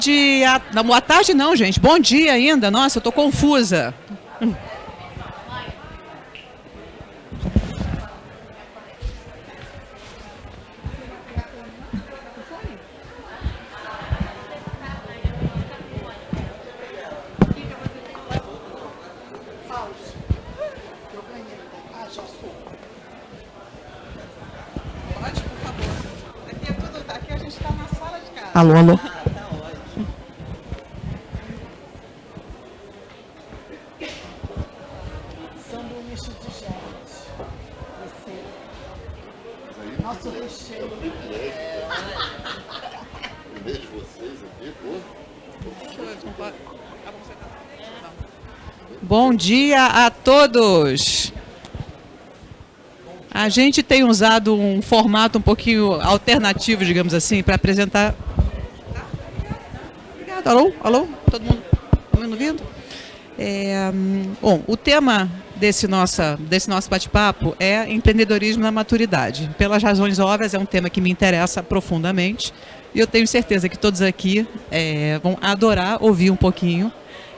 Dia. Não, boa tarde não, gente. Bom dia ainda. Nossa, eu tô confusa. Pode, por favor. Aqui a gente está na sala de casa. Alô, alô. Sanduíche de gente. Nosso recheio. Eu vejo vocês aqui, pô. Bom dia a todos. A gente tem usado um formato um pouquinho alternativo, digamos assim, para apresentar. Obrigada. Alô? Alô? Todo mundo ouvindo? Bom, o tema desse nosso bate-papo é empreendedorismo na maturidade. Pelas razões óbvias, é um tema que me interessa profundamente e eu tenho certeza que todos aqui vão adorar ouvir um pouquinho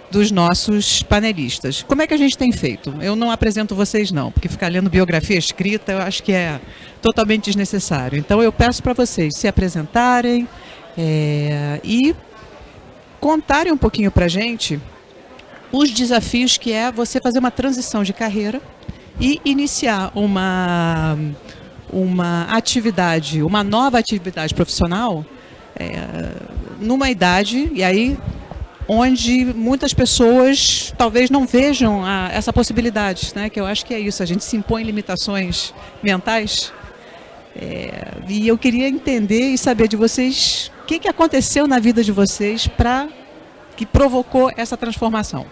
dos nossos panelistas. Como é que a gente tem feito? Eu não apresento vocês não, porque ficar lendo biografia escrita eu acho que é totalmente desnecessário. Então eu peço para vocês se apresentarem e contarem um pouquinho para a gente os desafios que é você fazer uma transição de carreira e iniciar uma atividade, uma nova atividade profissional numa idade, e aí onde muitas pessoas talvez não vejam essa possibilidade, né? Que eu acho que é isso, a gente se impõe limitações mentais. E eu queria entender e saber de vocês o que aconteceu na vida de vocês que provocou essa transformação.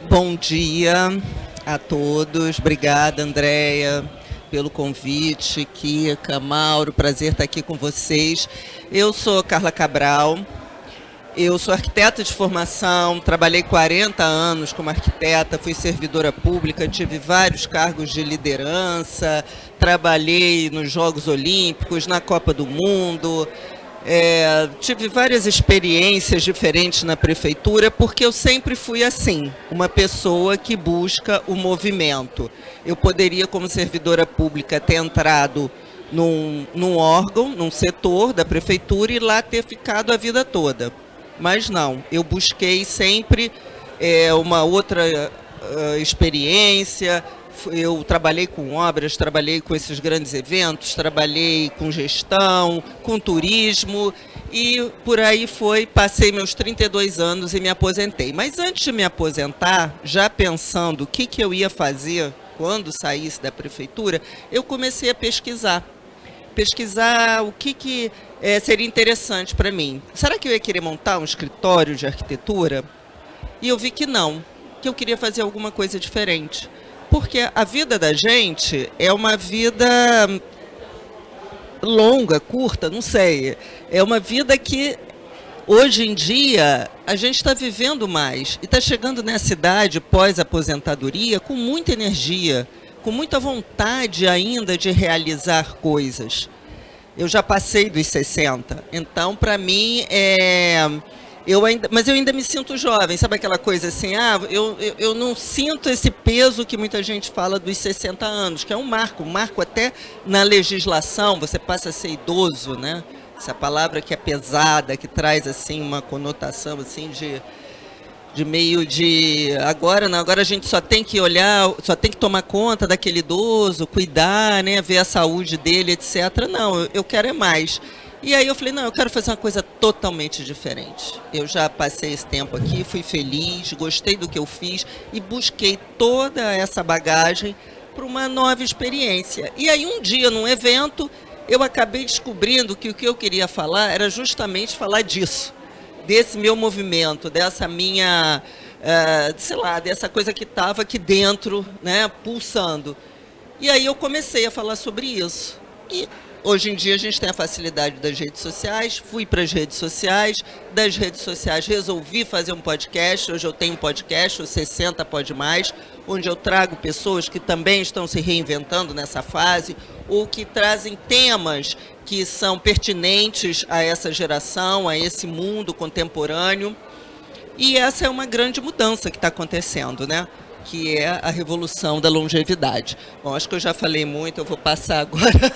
Bom dia a todos. Obrigada, Andréia, pelo convite. Kika, Mauro, prazer estar aqui com vocês. Eu sou Carla Cabral, eu sou arquiteta de formação, trabalhei 40 anos como arquiteta, fui servidora pública, tive vários cargos de liderança, trabalhei nos Jogos Olímpicos, na Copa do Mundo. Tive várias experiências diferentes na prefeitura, porque eu sempre fui assim, uma pessoa que busca o movimento. Eu poderia, como servidora pública, ter entrado num órgão, num setor da prefeitura e lá ter ficado a vida toda. Mas não, eu busquei sempre uma outra experiência. Eu trabalhei com obras, trabalhei com esses grandes eventos, trabalhei com gestão, com turismo e por aí foi, passei meus 32 anos e me aposentei. Mas antes de me aposentar, já pensando o que eu ia fazer quando saísse da prefeitura, eu comecei a pesquisar o que seria interessante para mim. Será que eu ia querer montar um escritório de arquitetura? E eu vi que não, que eu queria fazer alguma coisa diferente. Porque a vida da gente é uma vida longa, curta, não sei. É uma vida que, hoje em dia, a gente está vivendo mais. E está chegando nessa idade, pós-aposentadoria, com muita energia, com muita vontade ainda de realizar coisas. Eu já passei dos 60, então, para mim, mas eu ainda me sinto jovem, sabe aquela coisa assim, eu não sinto esse peso que muita gente fala dos 60 anos, que é um marco até na legislação, você passa a ser idoso, né? Essa palavra que é pesada, que traz assim uma conotação assim de meio de agora a gente só tem que olhar, só tem que tomar conta daquele idoso, cuidar, né, ver a saúde dele, etc. Não, eu quero é mais. E aí eu falei, não, eu quero fazer uma coisa totalmente diferente. Eu já passei esse tempo aqui, fui feliz, gostei do que eu fiz e busquei toda essa bagagem para uma nova experiência. E aí um dia, num evento, eu acabei descobrindo que o que eu queria falar era justamente falar disso, desse meu movimento, dessa minha, dessa coisa que estava aqui dentro, né, pulsando. E aí eu comecei a falar sobre isso. E hoje em dia a gente tem a facilidade das redes sociais, fui para as redes sociais, das redes sociais resolvi fazer um podcast, hoje eu tenho um podcast, o 60 Pode Mais, onde eu trago pessoas que também estão se reinventando nessa fase, ou que trazem temas que são pertinentes a essa geração, a esse mundo contemporâneo. E essa é uma grande mudança que está acontecendo, né? Que é a revolução da longevidade. Bom, acho que eu já falei muito, eu vou passar agora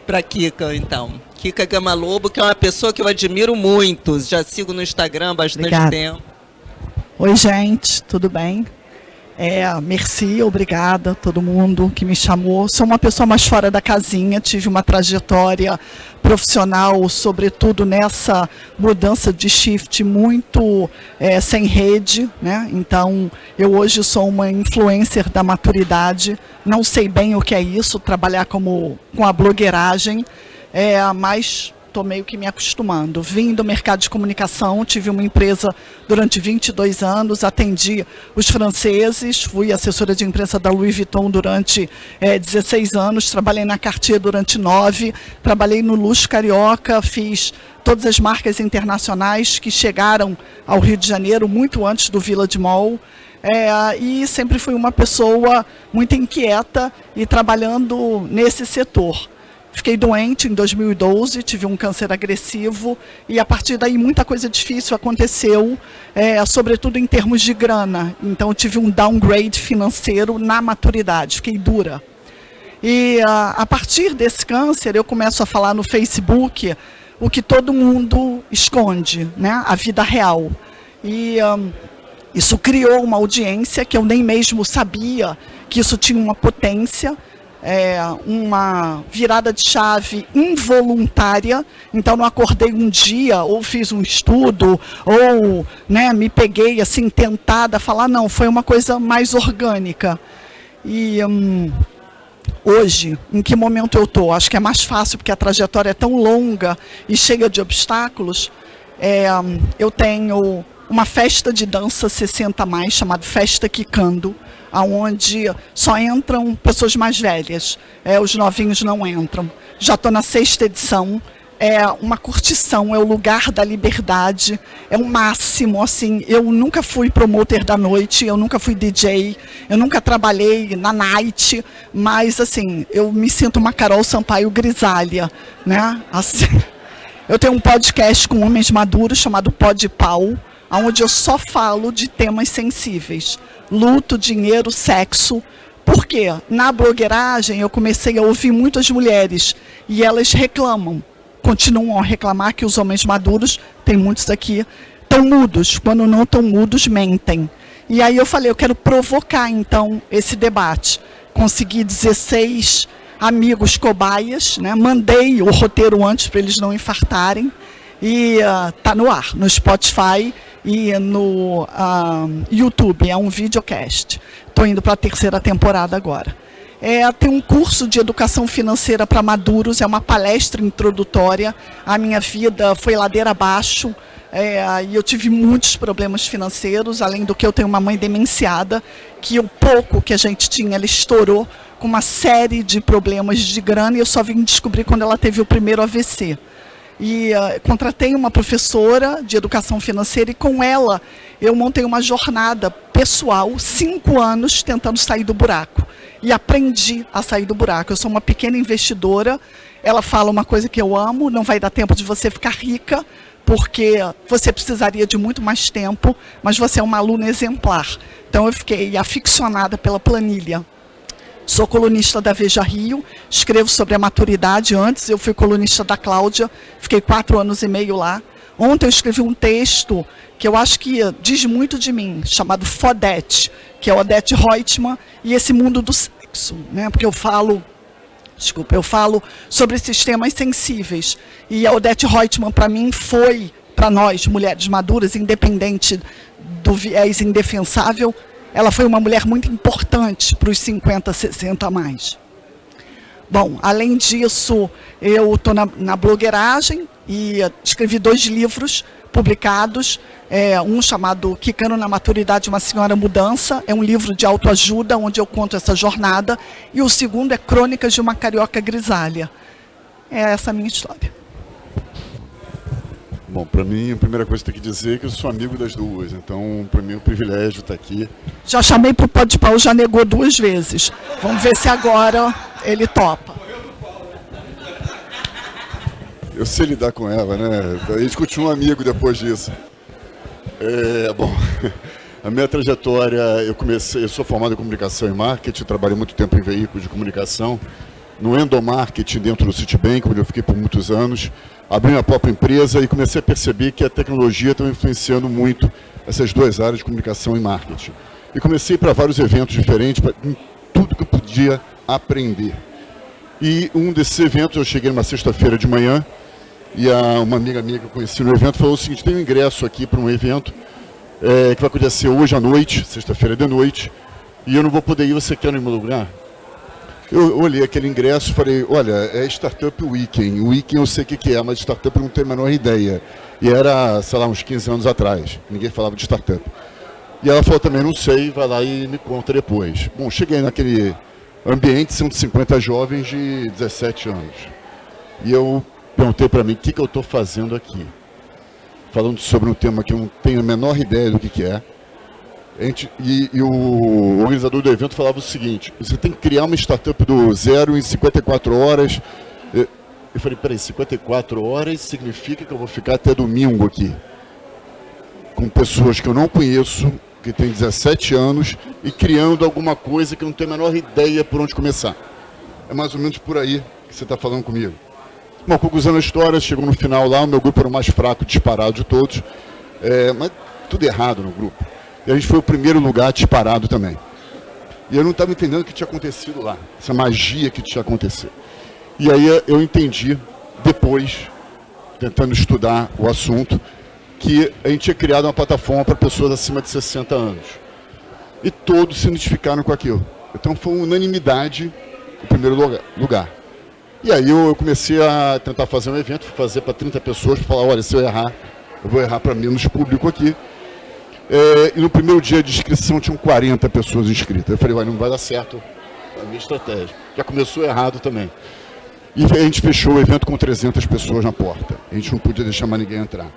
para a Kika, então. Kika Gama Lobo, que é uma pessoa que eu admiro muito, já sigo no Instagram há bastante tempo. Oi, gente, tudo bem? Merci, obrigada a todo mundo que me chamou. Sou uma pessoa mais fora da casinha, tive uma trajetória profissional, sobretudo nessa mudança de shift muito sem rede, né? Então, eu hoje sou uma influencer da maturidade, não sei bem o que é isso, trabalhar com a blogueiragem, mas estou meio que me acostumando. Vim do mercado de comunicação, tive uma empresa durante 22 anos, atendi os franceses, fui assessora de imprensa da Louis Vuitton durante 16 anos, trabalhei na Cartier durante 9, trabalhei no Luxo Carioca, fiz todas as marcas internacionais que chegaram ao Rio de Janeiro muito antes do Village Mall. E sempre fui uma pessoa muito inquieta e trabalhando nesse setor. Fiquei doente em 2012, tive um câncer agressivo e a partir daí muita coisa difícil aconteceu, sobretudo em termos de grana. Então eu tive um downgrade financeiro na maturidade, fiquei dura. E a partir desse câncer eu começo a falar no Facebook o que todo mundo esconde, né? A vida real. E isso criou uma audiência que eu nem mesmo sabia que isso tinha uma potência. Uma virada de chave involuntária, então não acordei um dia, ou fiz um estudo, ou me peguei assim tentada a falar, não, foi uma coisa mais orgânica. E hoje, em que momento eu estou? Acho que é mais fácil, porque a trajetória é tão longa e cheia de obstáculos. Eu tenho uma festa de dança 60+, chamada Festa Quicando, onde só entram pessoas mais velhas, os novinhos não entram. Já estou na 6ª edição, é uma curtição, é o lugar da liberdade, é o máximo, assim, eu nunca fui promoter da noite, eu nunca fui DJ, eu nunca trabalhei na night, mas assim, eu me sinto uma Carol Sampaio grisalha, né? Assim, eu tenho um podcast com homens maduros chamado Pod Pau, onde eu só falo de temas sensíveis. Luto, dinheiro, sexo. Por quê? Na blogueiragem eu comecei a ouvir muitas mulheres e elas reclamam, continuam a reclamar que os homens maduros, tem muitos aqui, estão mudos. Quando não estão mudos, mentem. E aí eu falei, eu quero provocar então esse debate. Consegui 16 amigos cobaias, né? Mandei o roteiro antes para eles não infartarem e está no ar, no Spotify e no YouTube, é um videocast. Estou indo para a 3ª temporada agora. Tem um curso de educação financeira para maduros, é uma palestra introdutória. A minha vida foi ladeira abaixo, e eu tive muitos problemas financeiros, além do que eu tenho uma mãe demenciada, que o pouco que a gente tinha, ela estourou com uma série de problemas de grana, e eu só vim descobrir quando ela teve o primeiro AVC. E contratei uma professora de educação financeira e com ela eu montei uma jornada pessoal, 5 anos tentando sair do buraco. E aprendi a sair do buraco. Eu sou uma pequena investidora, ela fala uma coisa que eu amo, não vai dar tempo de você ficar rica, porque você precisaria de muito mais tempo, mas você é uma aluna exemplar. Então eu fiquei aficionada pela planilha. Sou colunista da Veja Rio, escrevo sobre a maturidade. Antes eu fui colunista da Cláudia, fiquei 4 anos e meio lá. Ontem eu escrevi um texto que eu acho que diz muito de mim, chamado Fodete, que é o Odete Reutemann e esse mundo do sexo, né? Porque eu falo sobre sistemas sensíveis. E a Odete Reutemann, para mim, foi, para nós, mulheres maduras, independente do viés indefensável, ela foi uma mulher muito importante para os 50, 60+. Bom, além disso, eu estou na blogueiragem e escrevi 2 livros publicados, um chamado Quicando na Maturidade, uma Senhora Mudança, é um livro de autoajuda, onde eu conto essa jornada, e o segundo é Crônicas de uma Carioca Grisalha. É essa a minha história. Bom, para mim, a primeira coisa que tem que dizer é que eu sou amigo das duas, então para mim é um privilégio estar aqui. Já chamei para o Pode Pau, já negou 2 vezes. Vamos ver se agora ele topa. Eu sei lidar com ela, né? A gente continua amigo depois disso. Bom, a minha trajetória, eu sou formado em comunicação e marketing, trabalhei muito tempo em veículos de comunicação, no endomarketing dentro do Citibank, onde eu fiquei por muitos anos, abri minha própria empresa e comecei a perceber que a tecnologia estava influenciando muito essas 2 áreas de comunicação e marketing. E comecei para vários eventos diferentes, em tudo que eu podia aprender. E um desses eventos, eu cheguei numa sexta-feira de manhã, e uma amiga minha que eu conheci no evento falou o seguinte: tem um ingresso aqui para um evento que vai acontecer hoje à noite, sexta-feira de noite, e eu não vou poder ir, você quer ir no meu lugar? Eu olhei aquele ingresso e falei, olha, é Startup Weekend. O Weekend eu sei o que é, mas Startup eu não tenho a menor ideia. E era, sei lá, uns 15 anos atrás. Ninguém falava de Startup. E ela falou também, não sei, vai lá e me conta depois. Bom, cheguei naquele ambiente, 150 jovens de 17 anos. E eu perguntei para mim, o que eu estou fazendo aqui? Falando sobre um tema que eu não tenho a menor ideia do que é. E o organizador do evento falava o seguinte: você tem que criar uma startup do zero em 54 horas. Eu falei, peraí, 54 horas significa que eu vou ficar até domingo aqui, com pessoas que eu não conheço, que têm 17 anos, e criando alguma coisa que eu não tenho a menor ideia por onde começar. É mais ou menos por aí que você está falando comigo. Bom, conclusão da história, chegou no final lá, o meu grupo era o mais fraco, disparado de todos, mas tudo errado no grupo. E a gente foi o primeiro lugar disparado também. E eu não estava entendendo o que tinha acontecido lá, essa magia que tinha acontecido. E aí eu entendi, depois, tentando estudar o assunto, que a gente tinha criado uma plataforma para pessoas acima de 60 anos. E todos se identificaram com aquilo. Então foi uma unanimidade o primeiro lugar. E aí eu comecei a tentar fazer um evento, fui fazer para 30 pessoas, para falar, olha, se eu errar, eu vou errar para menos público aqui. E no primeiro dia de inscrição tinham 40 pessoas inscritas. Eu falei, não vai dar certo a minha estratégia. Já começou errado também. E a gente fechou o evento com 300 pessoas na porta. A gente não podia deixar mais ninguém entrar.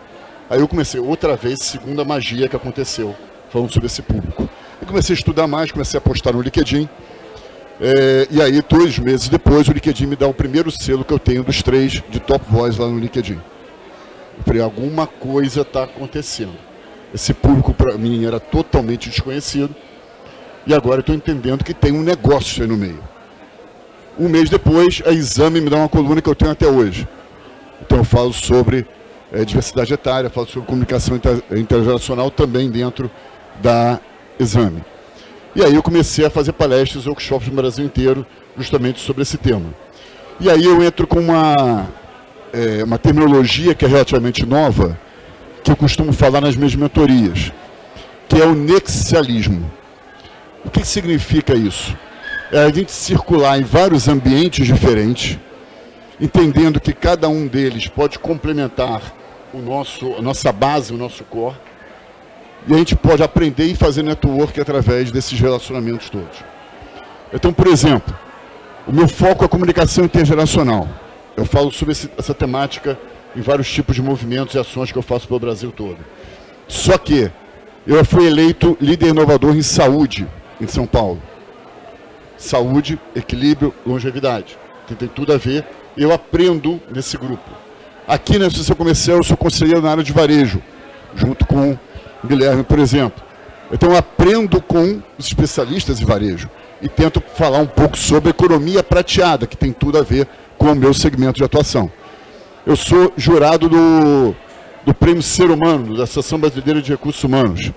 Aí eu comecei outra vez, segunda magia que aconteceu, falando sobre esse público. Eu comecei a estudar mais, comecei a postar no LinkedIn. E aí, 2 meses depois, o LinkedIn me dá o primeiro selo que eu tenho dos 3 de Top Voice lá no LinkedIn. Eu falei, alguma coisa está acontecendo. Esse público, para mim, era totalmente desconhecido. E agora eu estou entendendo que tem um negócio aí no meio. Um mês depois, a Exame me dá uma coluna que eu tenho até hoje. Então eu falo sobre diversidade etária, falo sobre comunicação intergeracional também dentro da Exame. E aí eu comecei a fazer palestras e workshops no Brasil inteiro, justamente sobre esse tema. E aí eu entro com uma terminologia que é relativamente nova, que eu costumo falar nas minhas mentorias, que é o nexialismo. O que significa isso? É a gente circular em vários ambientes diferentes, entendendo que cada um deles pode complementar a nossa base, o nosso core, e a gente pode aprender e fazer network através desses relacionamentos todos. Então, por exemplo, o meu foco é a comunicação intergeracional. Eu falo sobre essa temática em vários tipos de movimentos e ações que eu faço pelo Brasil todo. Só que eu fui eleito líder inovador em saúde em São Paulo. Saúde, equilíbrio, longevidade. Tem tudo a ver. Eu aprendo nesse grupo. Aqui na Associação Comercial eu sou conselheiro na área de varejo, junto com o Guilherme, por exemplo. Então eu aprendo com os especialistas em varejo e tento falar um pouco sobre economia prateada, que tem tudo a ver com o meu segmento de atuação. Eu sou jurado do Prêmio Ser Humano, da Associação Brasileira de Recursos Humanos.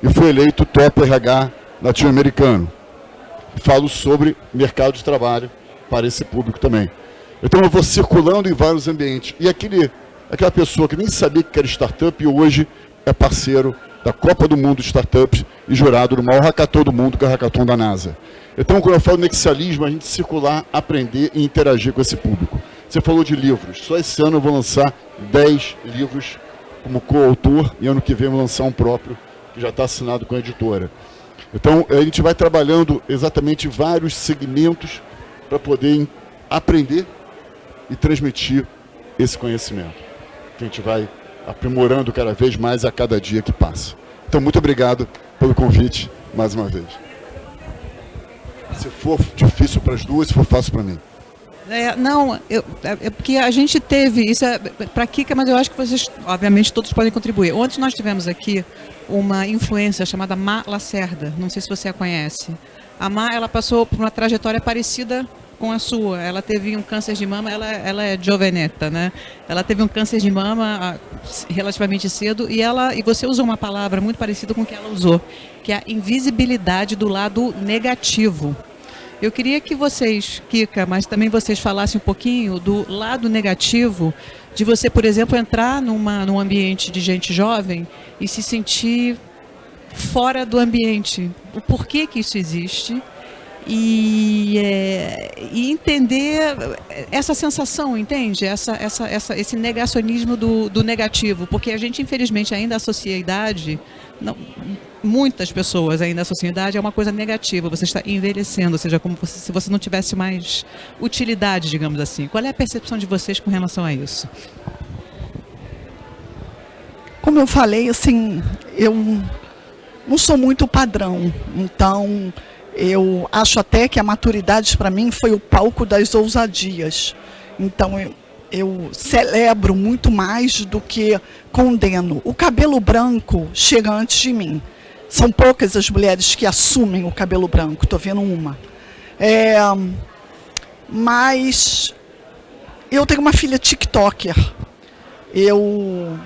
E fui eleito Top RH latino-americano. Falo sobre mercado de trabalho para esse público também. Então eu vou circulando em vários ambientes. E aquela pessoa que nem sabia que era startup e hoje é parceiro da Copa do Mundo de Startups e jurado do maior hackathon do mundo, que é o hackathon da NASA. Então, quando eu falo nexialismo, a gente circular, aprender e interagir com esse público. Você falou de livros. Só esse ano eu vou lançar 10 livros como coautor e ano que vem eu vou lançar um próprio, que já está assinado com a editora. Então, a gente vai trabalhando exatamente vários segmentos para poder aprender e transmitir esse conhecimento, que a gente vai aprimorando cada vez mais a cada dia que passa. Então, muito obrigado pelo convite, mais uma vez. Se for difícil para as duas, se for fácil para mim. Não, é porque a gente teve, isso é para Kika, mas eu acho que vocês, obviamente, todos podem contribuir. Ontem nós tivemos aqui uma influencer chamada Má Lacerda, não sei se você a conhece. A Má, ela passou por uma trajetória parecida com a sua. Ela teve um câncer de mama, ela é joveneta, né? Ela teve um câncer de mama relativamente cedo e você usou uma palavra muito parecida com o que ela usou, que é a invisibilidade do lado negativo. Eu queria que vocês, Kika, mas também vocês falassem um pouquinho do lado negativo de você, por exemplo, entrar num ambiente de gente jovem e se sentir fora do ambiente. O porquê que isso existe e entender essa sensação, entende? Esse negacionismo do negativo, porque a gente, infelizmente, ainda associa a idade... Muitas pessoas ainda associam a idade a uma coisa negativa, você está envelhecendo, ou seja, como se você não tivesse mais utilidade, digamos assim. Qual é a percepção de vocês com relação a isso? Como eu falei, assim, eu não sou muito padrão, então eu acho até que a maturidade para mim foi o palco das ousadias. Então eu celebro muito mais do que condeno. O cabelo branco chega antes de mim. São poucas as mulheres que assumem o cabelo branco, estou vendo uma. Mas eu tenho uma filha tiktoker. Eu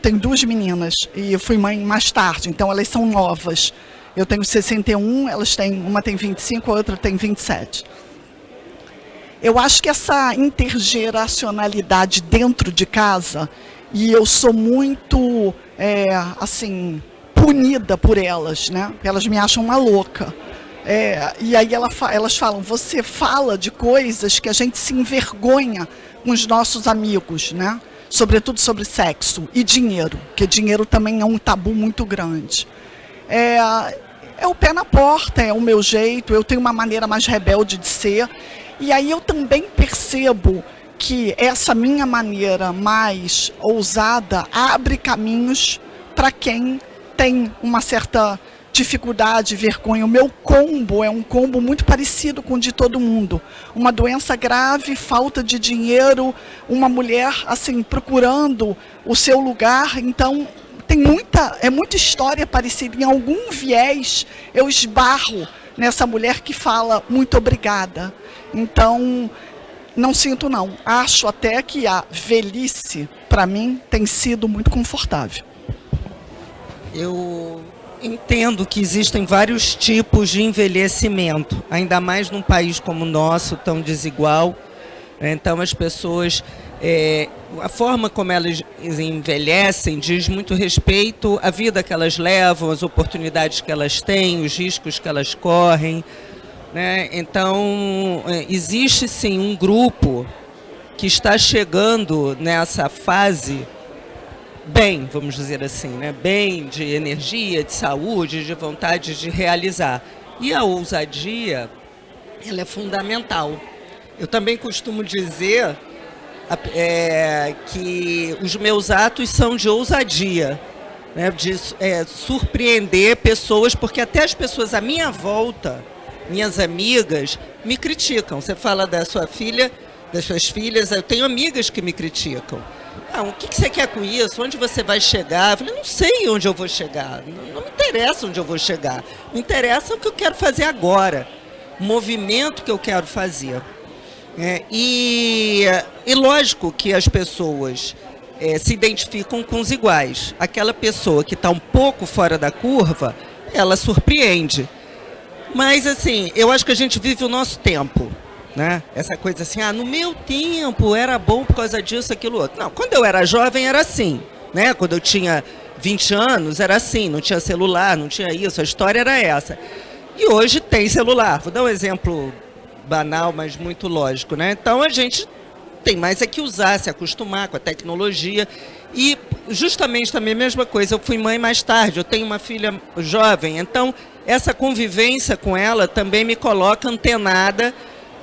tenho duas meninas e eu fui mãe mais tarde, então elas são novas. Eu tenho 61, uma tem 25, a outra tem 27. Eu acho que essa intergeracionalidade dentro de casa, e eu sou muito, assim, punida por elas, né? Elas me acham uma louca. E aí elas falam, você fala de coisas que a gente se envergonha com os nossos amigos, né? Sobretudo sobre sexo e dinheiro, porque dinheiro também é um tabu muito grande. É o pé na porta, é o meu jeito, eu tenho uma maneira mais rebelde de ser. E aí eu também percebo que essa minha maneira mais ousada abre caminhos para quem tem uma certa dificuldade, vergonha. O meu combo é um combo muito parecido com o de todo mundo. Uma doença grave, falta de dinheiro, uma mulher assim procurando o seu lugar. Então tem muita história parecida. Em algum viés eu esbarro nessa mulher que fala muito obrigada. Então, não sinto não. Acho até que a velhice, para mim, tem sido muito confortável. Eu entendo que existem vários tipos de envelhecimento, ainda mais num país como o nosso, tão desigual. Então, as pessoas, a forma como elas envelhecem diz muito respeito à vida que elas levam, às oportunidades que elas têm, os riscos que elas correm. Né? Então, existe sim um grupo que está chegando nessa fase bem, vamos dizer assim, né? Bem de energia, de saúde, de vontade de realizar. E a ousadia, ela é fundamental. Eu também costumo dizer que os meus atos são de ousadia, né? De surpreender pessoas, porque até as pessoas à minha volta, minhas amigas, me criticam. Você fala da sua filha, das suas filhas, eu tenho amigas que me criticam. O que você quer com isso? Onde você vai chegar? Eu falei, não sei onde eu vou chegar, não me interessa onde eu vou chegar. Me interessa o que eu quero fazer agora, o movimento que eu quero fazer. E lógico que as pessoas se identificam com os iguais. Aquela pessoa que está um pouco fora da curva, ela surpreende. Mas, assim, eu acho que a gente vive o nosso tempo, né? Essa coisa assim, no meu tempo era bom por causa disso, aquilo, outro. Não, quando eu era jovem era assim, né? Quando eu tinha 20 anos era assim, não tinha celular, não tinha isso, a história era essa. E hoje tem celular. Vou dar um exemplo banal, mas muito lógico, né? Então a gente tem mais que usar, se acostumar com a tecnologia. E justamente também a mesma coisa, eu fui mãe mais tarde, eu tenho uma filha jovem, então essa convivência com ela também me coloca antenada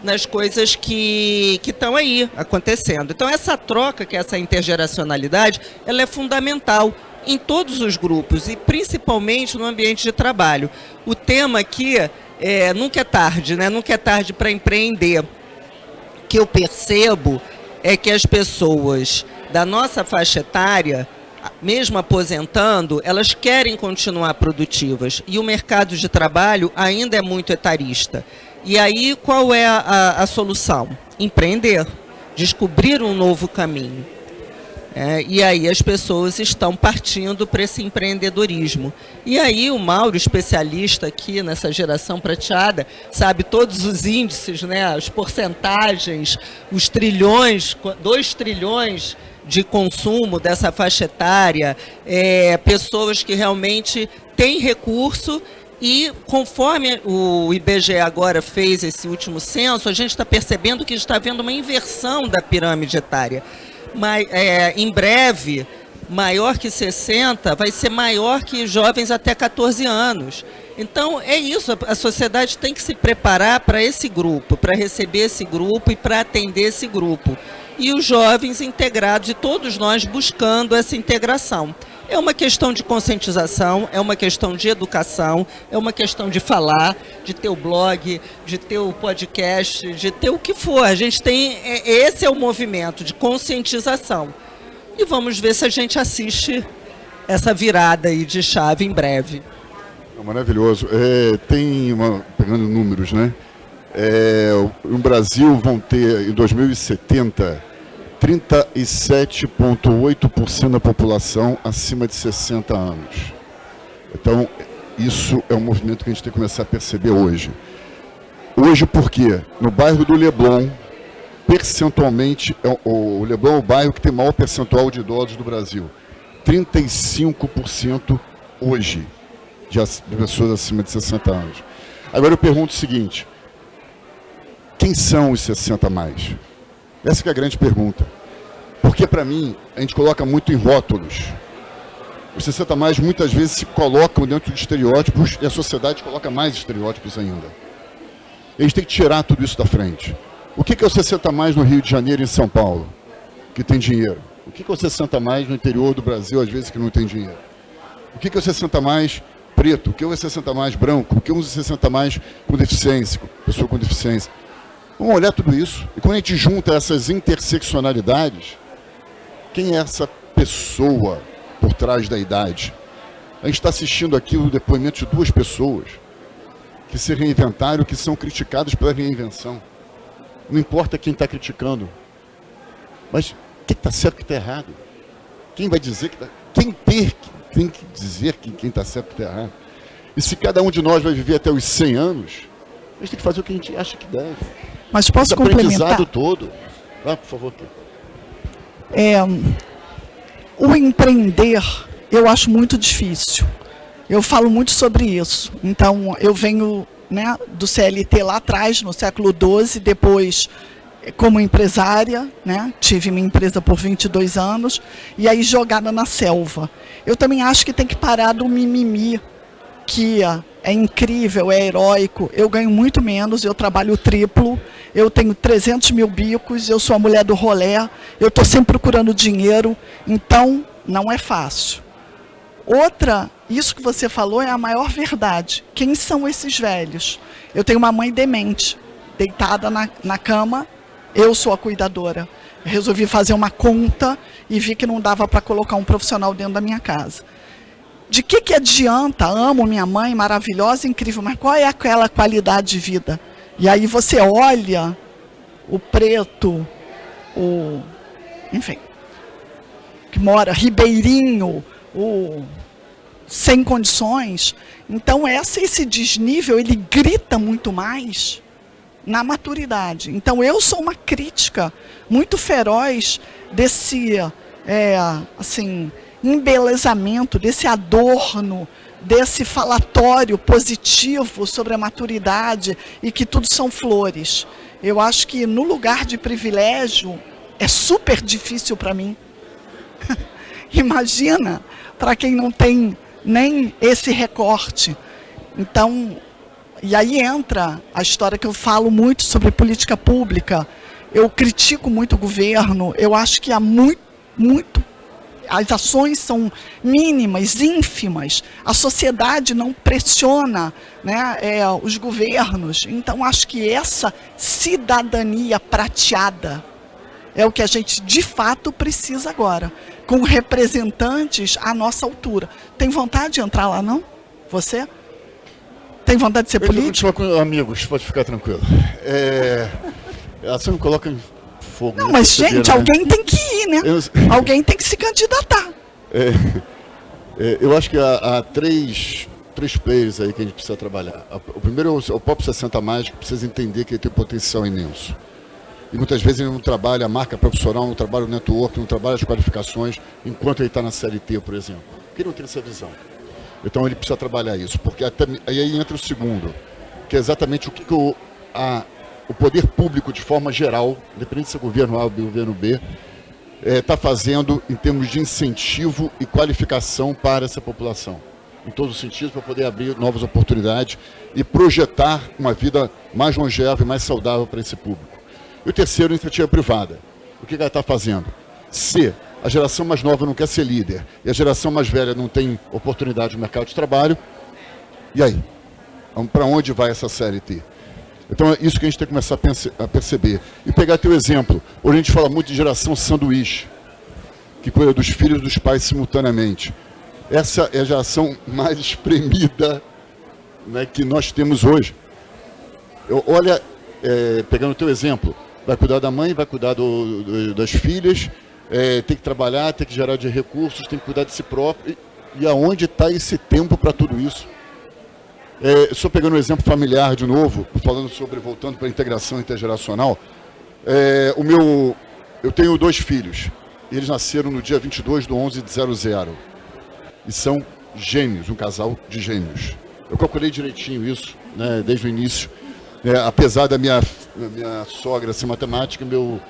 nas coisas que estão aí acontecendo. Então, essa troca, que é essa intergeracionalidade, ela é fundamental em todos os grupos e principalmente no ambiente de trabalho. O tema aqui nunca é tarde, né? Nunca é tarde para empreender. O que eu percebo é que as pessoas da nossa faixa etária, mesmo aposentando, elas querem continuar produtivas e o mercado de trabalho ainda é muito etarista. E aí, qual é a solução? Empreender, descobrir um novo caminho. E aí as pessoas estão partindo para esse empreendedorismo. E aí o Mauro, especialista aqui nessa geração prateada, sabe todos os índices, né, as porcentagens, os trilhões, 2 trilhões de consumo dessa faixa etária, pessoas que realmente têm recurso. E conforme o IBGE agora fez esse último censo, a gente está percebendo que está havendo uma inversão da pirâmide etária. Mas, em breve, maior que 60, vai ser maior que jovens até 14 anos. Então, é isso, a sociedade tem que se preparar para esse grupo, para receber esse grupo e para atender esse grupo. E os jovens integrados, e todos nós buscando essa integração. É uma questão de conscientização, é uma questão de educação, é uma questão de falar, de ter o blog, de ter o podcast, de ter o que for. A gente tem, esse é o movimento de conscientização. E vamos ver se a gente assiste essa virada aí de chave em breve. Maravilhoso. Pegando números, né? No Brasil vão ter, em 2070... 37,8% da população acima de 60 anos. Então, isso é um movimento que a gente tem que começar a perceber hoje. Hoje, por quê? No bairro do Leblon, percentualmente, o Leblon é o bairro que tem maior percentual de idosos do Brasil. 35% hoje de pessoas acima de 60 anos. Agora eu pergunto o seguinte: quem são os 60 a mais? Essa que é a grande pergunta. Porque, para mim, a gente coloca muito em rótulos. Os 60 a mais, muitas vezes, se colocam dentro de estereótipos e a sociedade coloca mais estereótipos ainda. A gente tem que tirar tudo isso da frente. O que é o 60 a mais no Rio de Janeiro e em São Paulo, que tem dinheiro? O que é o 60 a mais no interior do Brasil, às vezes, que não tem dinheiro? O que é o 60 a mais preto? O que é o 60 a mais branco? O que é o 60 a mais com deficiência, pessoa com deficiência? Vamos olhar tudo isso. E quando a gente junta essas interseccionalidades, quem é essa pessoa por trás da idade? A gente está assistindo aqui o depoimento de 2 pessoas que se reinventaram, que são criticadas pela reinvenção. Não importa quem está criticando, mas quem está certo e quem está errado? Quem vai dizer que está... Quem tem que dizer que quem está certo e quem está errado? E se cada um de nós vai viver até os 100 anos, a gente tem que fazer o que a gente acha que deve. Mas posso complementar? Aprendizado todo. Por favor. O empreender, eu acho muito difícil. Eu falo muito sobre isso. Então, eu venho, né, do CLT lá atrás, no século XII, depois como empresária, né, tive minha empresa por 22 anos, e aí jogada na selva. Eu também acho que tem que parar do mimimi, que é incrível, é heróico. Eu ganho muito menos, eu trabalho triplo, eu tenho 300 mil bicos, eu sou a mulher do rolê, eu estou sempre procurando dinheiro, então não é fácil. Outra, isso que você falou é a maior verdade. Quem são esses velhos? Eu tenho uma mãe demente, deitada na cama, eu sou a cuidadora. Eu resolvi fazer uma conta e vi que não dava para colocar um profissional dentro da minha casa. De que adianta? Amo minha mãe, maravilhosa, incrível, mas qual é aquela qualidade de vida? E aí você olha o preto, enfim, que mora, ribeirinho, sem condições. Então esse desnível, ele grita muito mais na maturidade. Então eu sou uma crítica muito feroz desse, assim, embelezamento, desse adorno, desse falatório positivo sobre a maturidade e que tudo são flores. Eu acho que no lugar de privilégio é super difícil para mim. Imagina para quem não tem nem esse recorte. Então, E aí entra a história que eu falo muito sobre política pública. Eu critico muito o governo, eu acho que há as ações são mínimas, ínfimas. A sociedade não pressiona, né, os governos. Então, acho que essa cidadania prateada é o que a gente, de fato, precisa agora, com representantes à nossa altura. Tem vontade de entrar lá, não? Você? Tem vontade de ser político? Amigos, pode ficar tranquilo. Você me coloca em fogo. Não, mas, gente, alguém tem que ir, né? Alguém tem que se candidatar. Eu acho que há três players aí que a gente precisa trabalhar. O primeiro é o Pop 60 Mais, que precisa entender que ele tem um potencial imenso. E muitas vezes ele não trabalha a marca profissional, não trabalha o network, não trabalha as qualificações, enquanto ele está na CLT, por exemplo. Porque ele não tem essa visão. Então ele precisa trabalhar isso. Porque aí entra o segundo, que é exatamente o que o poder público, de forma geral, independente se é governo A ou governo B, está fazendo em termos de incentivo e qualificação para essa população. Em todos os sentidos, para poder abrir novas oportunidades e projetar uma vida mais longeva e mais saudável para esse público. E o terceiro, a iniciativa privada. O que ela está fazendo? Se a geração mais nova não quer ser líder e a geração mais velha não tem oportunidade no mercado de trabalho, e aí? Para onde vai essa CLT? Então é isso que a gente tem que começar a perceber. E pegar teu exemplo. Hoje a gente fala muito de geração sanduíche, que cuida dos filhos e dos pais simultaneamente. Essa é a geração mais espremida, né, que nós temos hoje. Olha, pegando o teu exemplo, vai cuidar da mãe, vai cuidar das filhas, tem que trabalhar, tem que gerar de recursos, tem que cuidar de si próprio. E aonde está esse tempo para tudo isso? Só pegando um exemplo familiar de novo, voltando para a integração intergeracional, eu tenho 2 filhos, eles nasceram no dia 22/11/00 e são gêmeos, um casal de gêmeos. Eu calculei direitinho isso, né, desde o início, apesar da minha sogra ser matemática, meu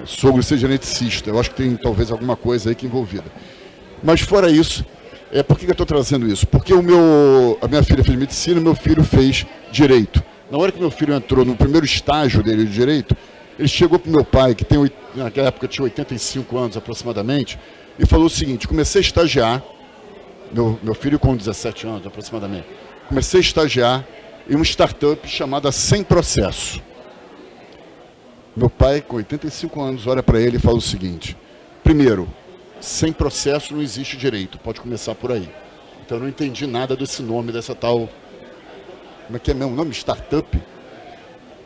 sogro ser geneticista. Eu acho que tem talvez alguma coisa aí que envolvida. Mas fora isso, por que eu estou trazendo isso? Porque a minha filha fez medicina e meu filho fez direito. Na hora que meu filho entrou no primeiro estágio dele de direito, ele chegou para o meu pai, que naquela época tinha 85 anos aproximadamente, e falou o seguinte: comecei a estagiar, meu filho com 17 anos aproximadamente, comecei a estagiar em uma startup chamada Sem Processo. Meu pai, com 85 anos, olha para ele e fala o seguinte: primeiro, sem processo não existe direito, pode começar por aí. Então eu não entendi nada desse nome, dessa tal, como é que é mesmo o nome? Startup.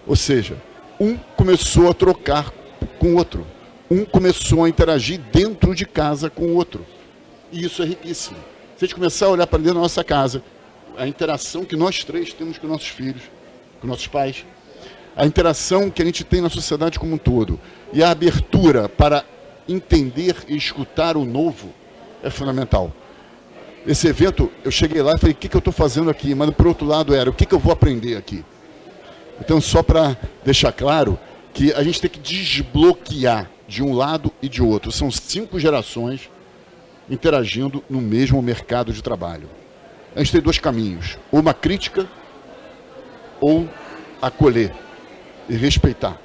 Ou seja, um começou a trocar com o outro, um começou a interagir dentro de casa com o outro. E isso é riquíssimo. Se a gente começar a olhar para dentro da nossa casa, a interação que nós três temos com nossos filhos, com nossos pais, a interação que a gente tem na sociedade como um todo, e a abertura para entender e escutar o novo é fundamental. Esse evento, eu cheguei lá e falei: o que eu estou fazendo aqui? Mas, por outro lado, o que eu vou aprender aqui? Então, só para deixar claro que a gente tem que desbloquear de um lado e de outro. São 5 gerações interagindo no mesmo mercado de trabalho. A gente tem 2 caminhos: ou uma crítica, ou acolher e respeitar.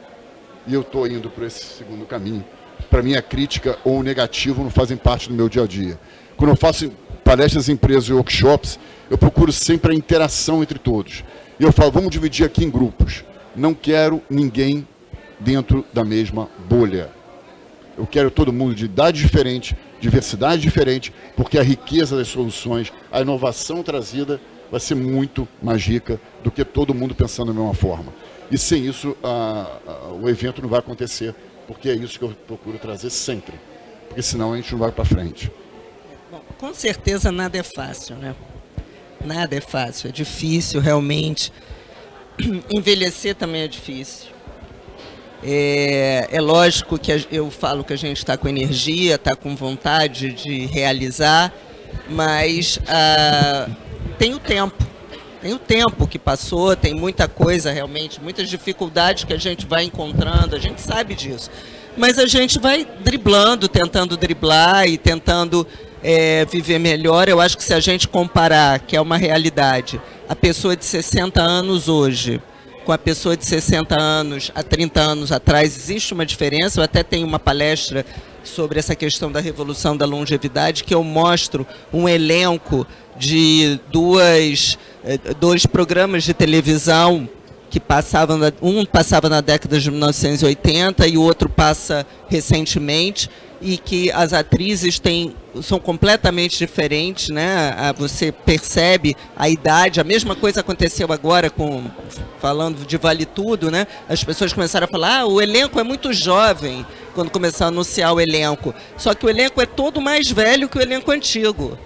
E eu estou indo por esse segundo caminho. Para mim, a crítica ou o negativo não fazem parte do meu dia a dia. Quando eu faço palestras em empresas e workshops, eu procuro sempre a interação entre todos. E eu falo: vamos dividir aqui em grupos. Não quero ninguém dentro da mesma bolha. Eu quero todo mundo de idade diferente, diversidade diferente, porque a riqueza das soluções, a inovação trazida vai ser muito mais rica do que todo mundo pensando da mesma forma. E sem isso, o evento não vai acontecer, porque é isso que eu procuro trazer sempre. Porque senão a gente não vai para frente. Bom, com certeza nada é fácil, né? Nada é fácil, é difícil realmente. Envelhecer também é difícil. É lógico que eu falo que a gente está com energia, está com vontade de realizar, mas tem o tempo. Tem o tempo que passou, tem muita coisa realmente, muitas dificuldades que a gente vai encontrando, a gente sabe disso. Mas a gente vai driblando, tentando driblar e tentando viver melhor. Eu acho que se a gente comparar, que é uma realidade, a pessoa de 60 anos hoje com a pessoa de 60 anos há 30 anos atrás, existe uma diferença. Eu até tenho uma palestra sobre essa questão da revolução da longevidade, que eu mostro um elenco de dois programas de televisão que passavam, um passava na década de 1980 e o outro passa recentemente, e que as atrizes são completamente diferentes, né? Você percebe a idade. A mesma coisa aconteceu agora falando de Vale Tudo, né? As pessoas começaram a falar, o elenco é muito jovem, quando começaram a anunciar o elenco. Só que o elenco é todo mais velho que o elenco antigo,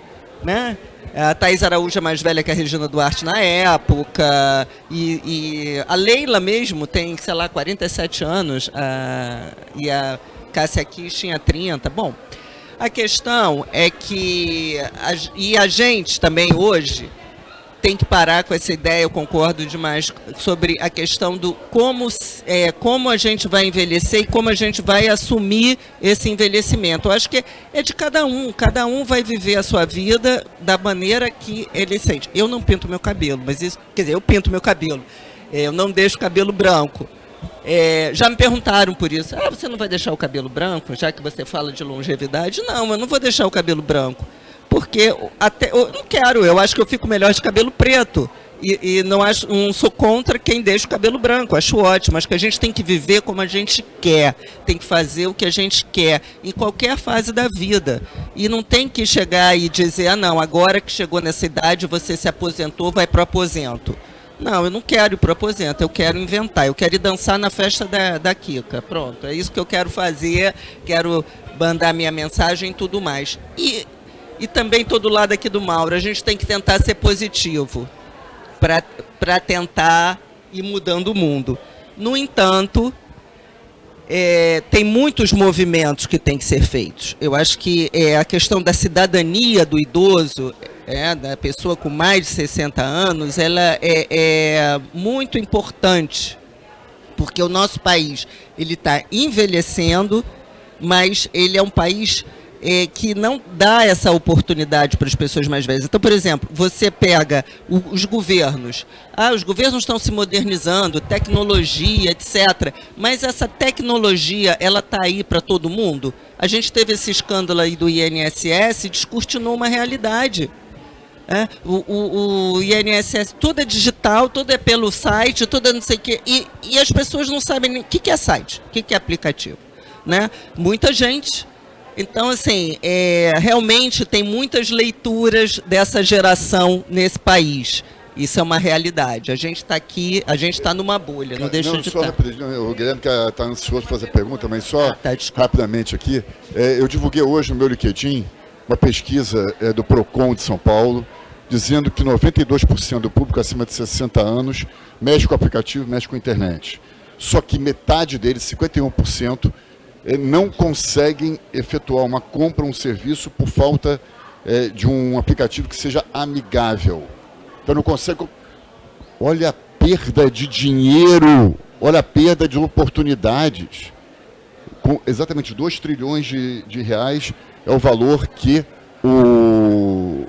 né? A Thaís Araújo é mais velha que a Regina Duarte na época, e a Leila mesmo tem, sei lá, 47 anos, e a Cássia Kiss tinha 30. Bom, a questão é que a gente também hoje tem que parar com essa ideia, eu concordo demais, sobre a questão do como a gente vai envelhecer e como a gente vai assumir esse envelhecimento. Eu acho que é de cada um vai viver a sua vida da maneira que ele sente. Eu não pinto meu cabelo, mas isso, quer dizer, eu pinto meu cabelo, eu não deixo o cabelo branco. Já me perguntaram por isso, você não vai deixar o cabelo branco, já que você fala de longevidade? Não, eu não vou deixar o cabelo branco. Porque eu não quero, eu acho que eu fico melhor de cabelo preto. E não sou contra quem deixa o cabelo branco, acho ótimo. Acho que a gente tem que viver como a gente quer, tem que fazer o que a gente quer, em qualquer fase da vida. E não tem que chegar e dizer, não, agora que chegou nessa idade, você se aposentou, vai para o aposento. Não, eu não quero ir para o aposento, eu quero inventar, eu quero ir dançar na festa da Kika. Pronto, é isso que eu quero fazer, quero mandar minha mensagem e tudo mais. E também todo lado aqui do Mauro, a gente tem que tentar ser positivo para tentar ir mudando o mundo. No entanto, tem muitos movimentos que têm que ser feitos. Eu acho que a questão da cidadania do idoso, da pessoa com mais de 60 anos, ela é muito importante, porque o nosso país ele está envelhecendo, mas ele é um país que não dá essa oportunidade para as pessoas mais velhas. Então, por exemplo, você pega os governos. Os governos estão se modernizando, tecnologia, etc. Mas essa tecnologia, ela está aí para todo mundo? A gente teve esse escândalo aí do INSS e descortinou uma realidade. O INSS, tudo é digital, tudo é pelo site, tudo é não sei o quê. E as pessoas não sabem nem o que é site, o que é aplicativo, né? Muita gente. Então, assim, realmente tem muitas leituras dessa geração nesse país. Isso é uma realidade. A gente está aqui, a gente está numa bolha, não deixa de estar. O Guilherme está ansioso para fazer a pergunta, mas só rapidamente aqui. Eu divulguei hoje no meu LinkedIn uma pesquisa do Procon de São Paulo, dizendo que 92% do público acima de 60 anos mexe com o aplicativo, mexe com a internet. Só que metade deles, 51%, não conseguem efetuar uma compra, um serviço, por falta de um aplicativo que seja amigável. Então não consegue. Olha a perda de dinheiro, olha a perda de oportunidades. Com exatamente 2 trilhões de reais é o valor que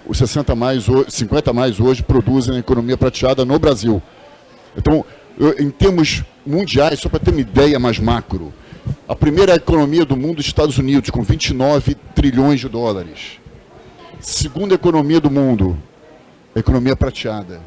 os 50 mais hoje produzem na economia prateada no Brasil. Então, em termos mundiais, só para ter uma ideia mais macro, a primeira economia do mundo, Estados Unidos, com 29 trilhões de dólares. Segunda economia do mundo, a economia prateada,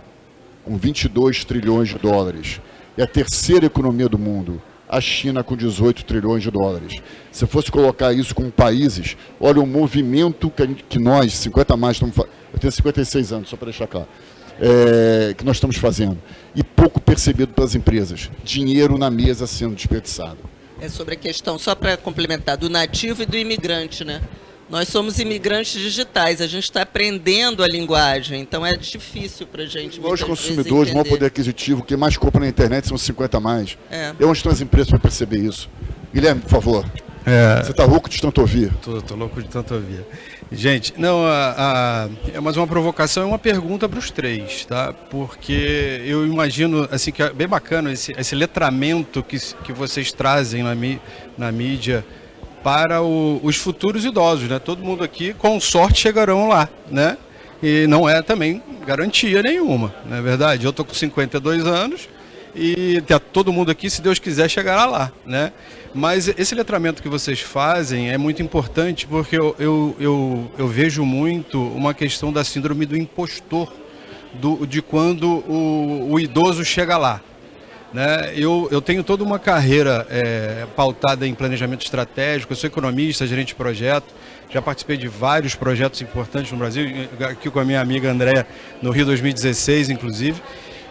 com 22 trilhões de dólares. E a terceira economia do mundo, a China, com 18 trilhões de dólares. Se fosse colocar isso com países, olha o movimento que nós, 50 mais, estamos fazendo. Eu tenho 56 anos, só para deixar claro. Que nós estamos fazendo. E pouco percebido pelas empresas. Dinheiro na mesa sendo desperdiçado. Sobre a questão, só para complementar, do nativo e do imigrante, né? Nós somos imigrantes digitais, a gente está aprendendo a linguagem, então é difícil para a gente. Nós, consumidores, o maior poder aquisitivo, que mais compra na internet são os 50 mais. Onde estão as empresas para perceber isso? Guilherme, por favor. Você está louco de tanto ouvir? Estou louco de tanto ouvir. Gente, não, é mais uma provocação e uma pergunta para os três, tá? Porque eu imagino, assim, que é bem bacana esse letramento que vocês trazem na mídia para os futuros idosos, né? Todo mundo aqui, com sorte, chegarão lá, né? e não é também garantia nenhuma, não é verdade? Eu estou com 52 anos e todo mundo aqui, se Deus quiser, chegará lá, né? Mas esse letramento que vocês fazem é muito importante porque eu vejo muito uma questão da síndrome do impostor, de quando o idoso chega lá. Né? Eu tenho toda uma carreira pautada em planejamento estratégico, eu sou economista, gerente de projeto, já participei de vários projetos importantes no Brasil, aqui com a minha amiga Andréa, no Rio 2016, inclusive.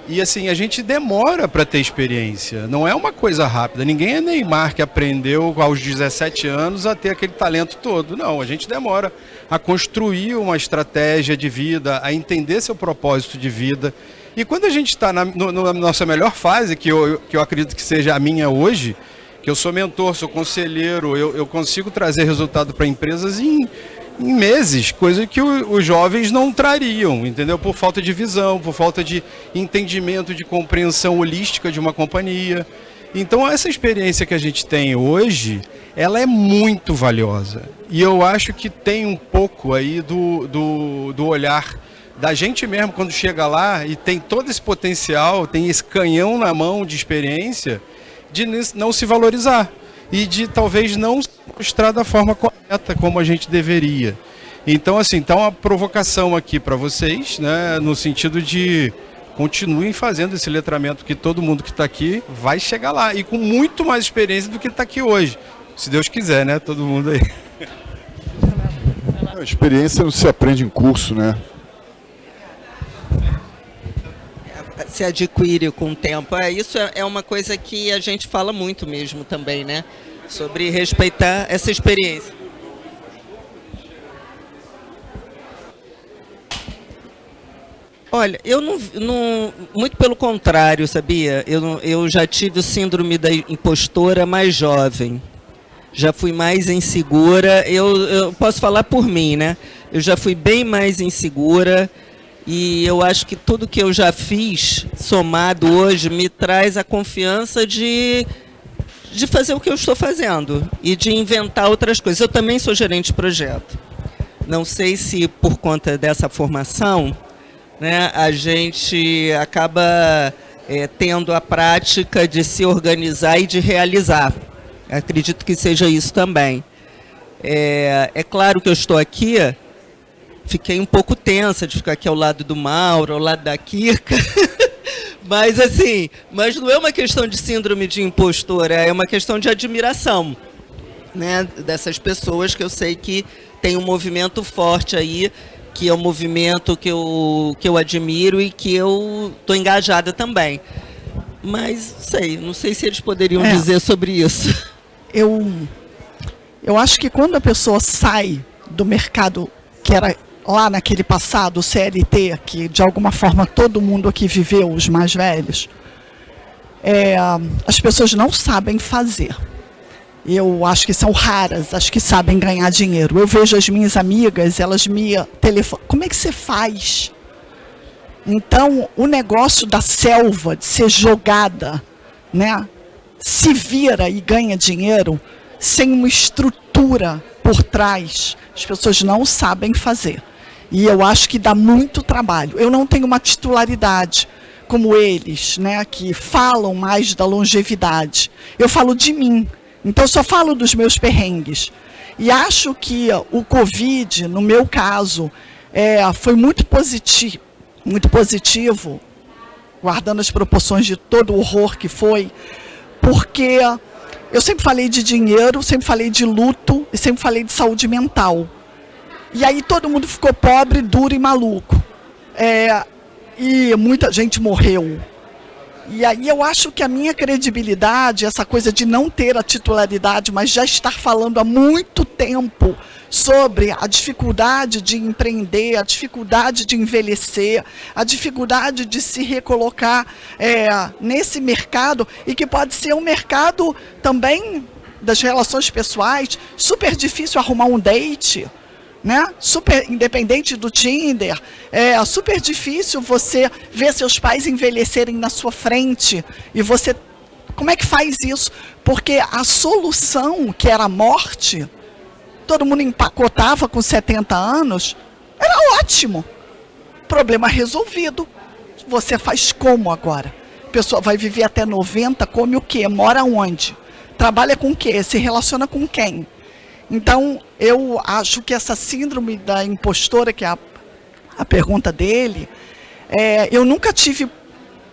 E assim, a gente demora para ter experiência, não é uma coisa rápida. Ninguém é Neymar que aprendeu aos 17 anos a ter aquele talento todo. Não, a gente demora a construir uma estratégia de vida, a entender seu propósito de vida. E quando a gente está na nossa melhor fase, que eu acredito que seja a minha hoje, que eu sou mentor, sou conselheiro, eu consigo trazer resultado para empresas em meses, coisa que os jovens não trariam, entendeu? Por falta de visão, por falta de entendimento, de compreensão holística de uma companhia. Então essa experiência que a gente tem hoje, ela é muito valiosa. E eu acho que tem um pouco aí do olhar da gente mesmo quando chega lá e tem todo esse potencial, tem esse canhão na mão de experiência, de não se valorizar e de talvez não se mostrar da forma correta como a gente deveria. Então, assim, tá uma provocação aqui para vocês, né, no sentido de continuem fazendo esse letramento, que todo mundo que está aqui vai chegar lá e com muito mais experiência do que está aqui hoje. Se Deus quiser, né, todo mundo aí. A experiência não se aprende em curso, né? Se adquire com o tempo. Isso é uma coisa que a gente fala muito mesmo também, né? Sobre respeitar essa experiência. Olha, eu não muito pelo contrário, sabia? Eu já tive o síndrome da impostora mais jovem. Já fui mais insegura. Eu posso falar por mim, né? Eu já fui bem mais insegura. E eu acho que tudo que eu já fiz, somado hoje, me traz a confiança de fazer o que eu estou fazendo e de inventar outras coisas. Eu também sou gerente de projeto. Não sei se por conta dessa formação, né, a gente acaba tendo a prática de se organizar e de realizar. Acredito que seja isso também. É claro que eu estou aqui. Fiquei um pouco tensa de ficar aqui ao lado do Mauro, ao lado da Kirka. Mas assim, não é uma questão de síndrome de impostora, é uma questão de admiração, né, dessas pessoas que eu sei que tem um movimento forte aí, que é um movimento que eu admiro e que eu estou engajada também. Mas não sei se eles poderiam dizer sobre isso. Eu acho que quando a pessoa sai do mercado que era lá naquele passado, o CLT, que de alguma forma todo mundo aqui viveu, os mais velhos, as pessoas não sabem fazer. Eu acho que são raras as que sabem ganhar dinheiro. Eu vejo as minhas amigas, elas me telefonam, como é que você faz? Então, o negócio da selva, de ser jogada, né, se vira e ganha dinheiro sem uma estrutura por trás, as pessoas não sabem fazer. E eu acho que dá muito trabalho. Eu não tenho uma titularidade como eles, né, que falam mais da longevidade. Eu falo de mim, então eu só falo dos meus perrengues. E acho que o Covid, no meu caso, foi muito positivo, guardando as proporções de todo o horror que foi, porque eu sempre falei de dinheiro, sempre falei de luto e sempre falei de saúde mental. E aí todo mundo ficou pobre, duro e maluco. E muita gente morreu. E aí eu acho que a minha credibilidade, essa coisa de não ter a titularidade, mas já estar falando há muito tempo sobre a dificuldade de empreender, a dificuldade de envelhecer, a dificuldade de se recolocar nesse mercado, e que pode ser um mercado também das relações pessoais, super difícil arrumar um date, né? Super independente do Tinder, super difícil você ver seus pais envelhecerem na sua frente, e você, como é que faz isso? Porque a solução, que era a morte, todo mundo empacotava com 70 anos, era ótimo. Problema resolvido. Você faz como agora? A pessoa vai viver até 90, come o quê? Mora onde? Trabalha com o quê? Se relaciona com quem? Então, eu acho que essa síndrome da impostora, que é a pergunta dele, eu nunca tive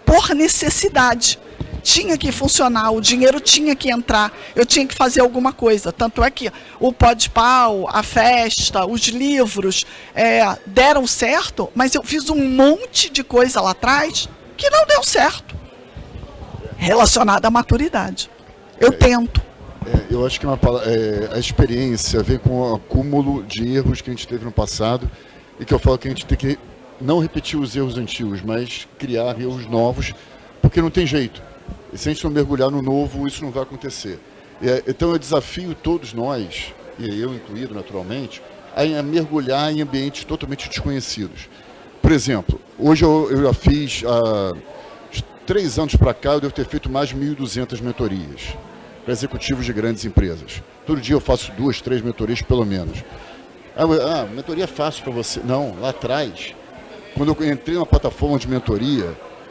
por necessidade. Tinha que funcionar, o dinheiro tinha que entrar, eu tinha que fazer alguma coisa. Tanto é que o Podpau, a festa, os livros deram certo, mas eu fiz um monte de coisa lá atrás que não deu certo, relacionada à maturidade. Eu tento. Eu acho que a experiência vem com o acúmulo de erros que a gente teve no passado e que eu falo que a gente tem que não repetir os erros antigos, mas criar erros novos, porque não tem jeito. E se a gente não mergulhar no novo, isso não vai acontecer. Então eu desafio todos nós, e eu incluído naturalmente, a mergulhar em ambientes totalmente desconhecidos. Por exemplo, hoje eu já fiz, há 3 anos para cá, eu devo ter feito mais de 1.200 mentorias para executivos de grandes empresas. Todo dia eu faço 2, 3 mentorias pelo menos. Mentoria é fácil para você. Não, lá atrás, quando eu entrei na plataforma de mentoria,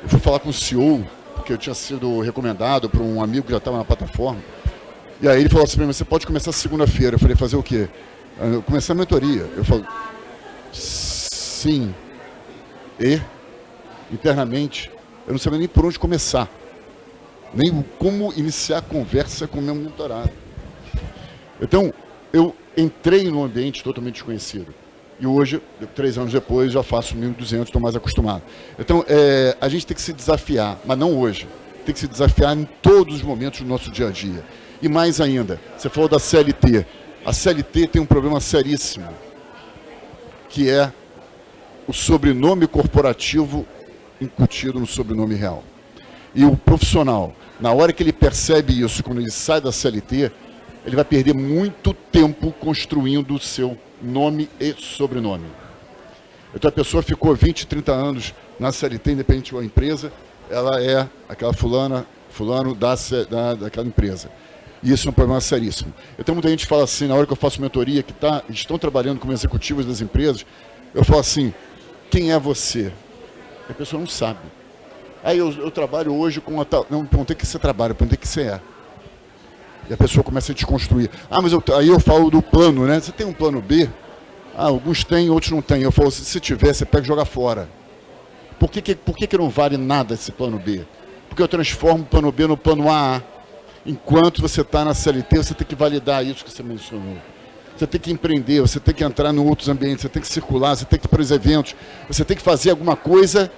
eu fui falar com o CEO, porque eu tinha sido recomendado por um amigo que já estava na plataforma. E aí ele falou assim para mim, você pode começar segunda-feira. Eu falei, fazer o quê? Começar a mentoria. Eu falo, sim. E, internamente, eu não sabia nem por onde começar. Nem como iniciar a conversa com o meu mentorado. Então, eu entrei num ambiente totalmente desconhecido. E hoje, 3 anos depois, já faço 1.200, estou mais acostumado. Então, a gente tem que se desafiar, mas não hoje. Tem que se desafiar em todos os momentos do nosso dia a dia. E mais ainda, você falou da CLT. A CLT tem um problema seríssimo, que é o sobrenome corporativo incutido no sobrenome real. E o profissional, na hora que ele percebe isso, quando ele sai da CLT, ele vai perder muito tempo construindo o seu nome e sobrenome. Então a pessoa ficou 20, 30 anos na CLT, independente da empresa, ela é aquela fulano daquela empresa. E isso é um problema seríssimo. Então muita gente fala assim, na hora que eu faço mentoria, estão trabalhando como executivos das empresas, eu falo assim, quem é você? A pessoa não sabe. Aí eu trabalho hoje com não perguntei que você trabalha, perguntei que você é. E a pessoa começa a desconstruir. Mas aí eu falo do plano, né? Você tem um plano B? Alguns têm, outros não têm. Eu falo, se tiver, você pega e joga fora. Por que não vale nada esse plano B? Porque eu transformo o plano B no plano A. Enquanto você está na CLT, você tem que validar isso que você mencionou. Você tem que empreender, você tem que entrar em outros ambientes, você tem que circular, você tem que ir para os eventos, você tem que fazer alguma coisa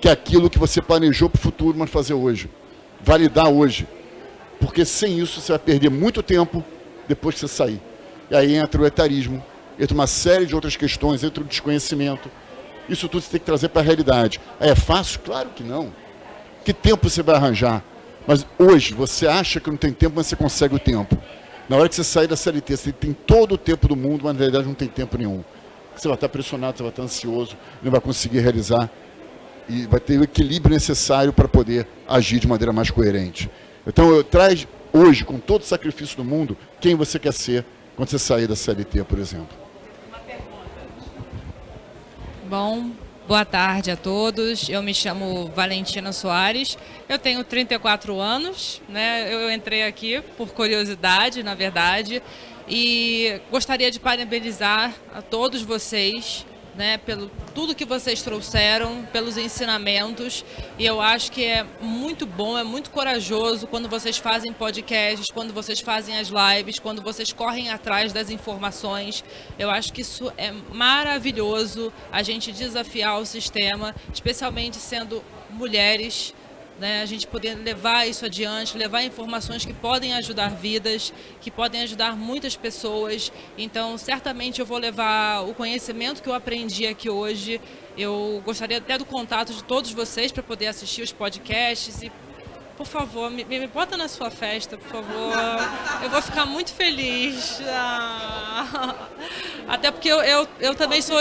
que é aquilo que você planejou para o futuro, mas fazer hoje. Validar hoje. Porque sem isso você vai perder muito tempo depois que você sair. E aí entra o etarismo, entra uma série de outras questões, entra o desconhecimento. Isso tudo você tem que trazer para a realidade. É fácil? Claro que não. Que tempo você vai arranjar? Mas hoje você acha que não tem tempo, mas você consegue o tempo. Na hora que você sair da CLT, você tem todo o tempo do mundo, mas na realidade não tem tempo nenhum. Você vai estar pressionado, você vai estar ansioso, não vai conseguir realizar. E vai ter o equilíbrio necessário para poder agir de maneira mais coerente. Então, traz hoje, com todo o sacrifício do mundo, quem você quer ser quando você sair da CLT, por exemplo. Bom, boa tarde a todos. Eu me chamo Valentina Soares. Eu tenho 34 anos, né? Eu entrei aqui por curiosidade, na verdade, e gostaria de parabenizar a todos vocês, né, pelo tudo que vocês trouxeram, pelos ensinamentos, e eu acho que é muito bom, é muito corajoso quando vocês fazem podcasts, quando vocês fazem as lives, quando vocês correm atrás das informações. Eu acho que isso é maravilhoso, a gente desafiar o sistema, especialmente sendo mulheres, né, a gente poder levar isso adiante, levar informações que podem ajudar vidas, que podem ajudar muitas pessoas. Então, certamente eu vou levar o conhecimento que eu aprendi aqui hoje. Eu gostaria até do contato de todos vocês para poder assistir os podcasts e, por favor, me bota na sua festa, por favor. Eu vou ficar muito feliz. Até porque eu também sou...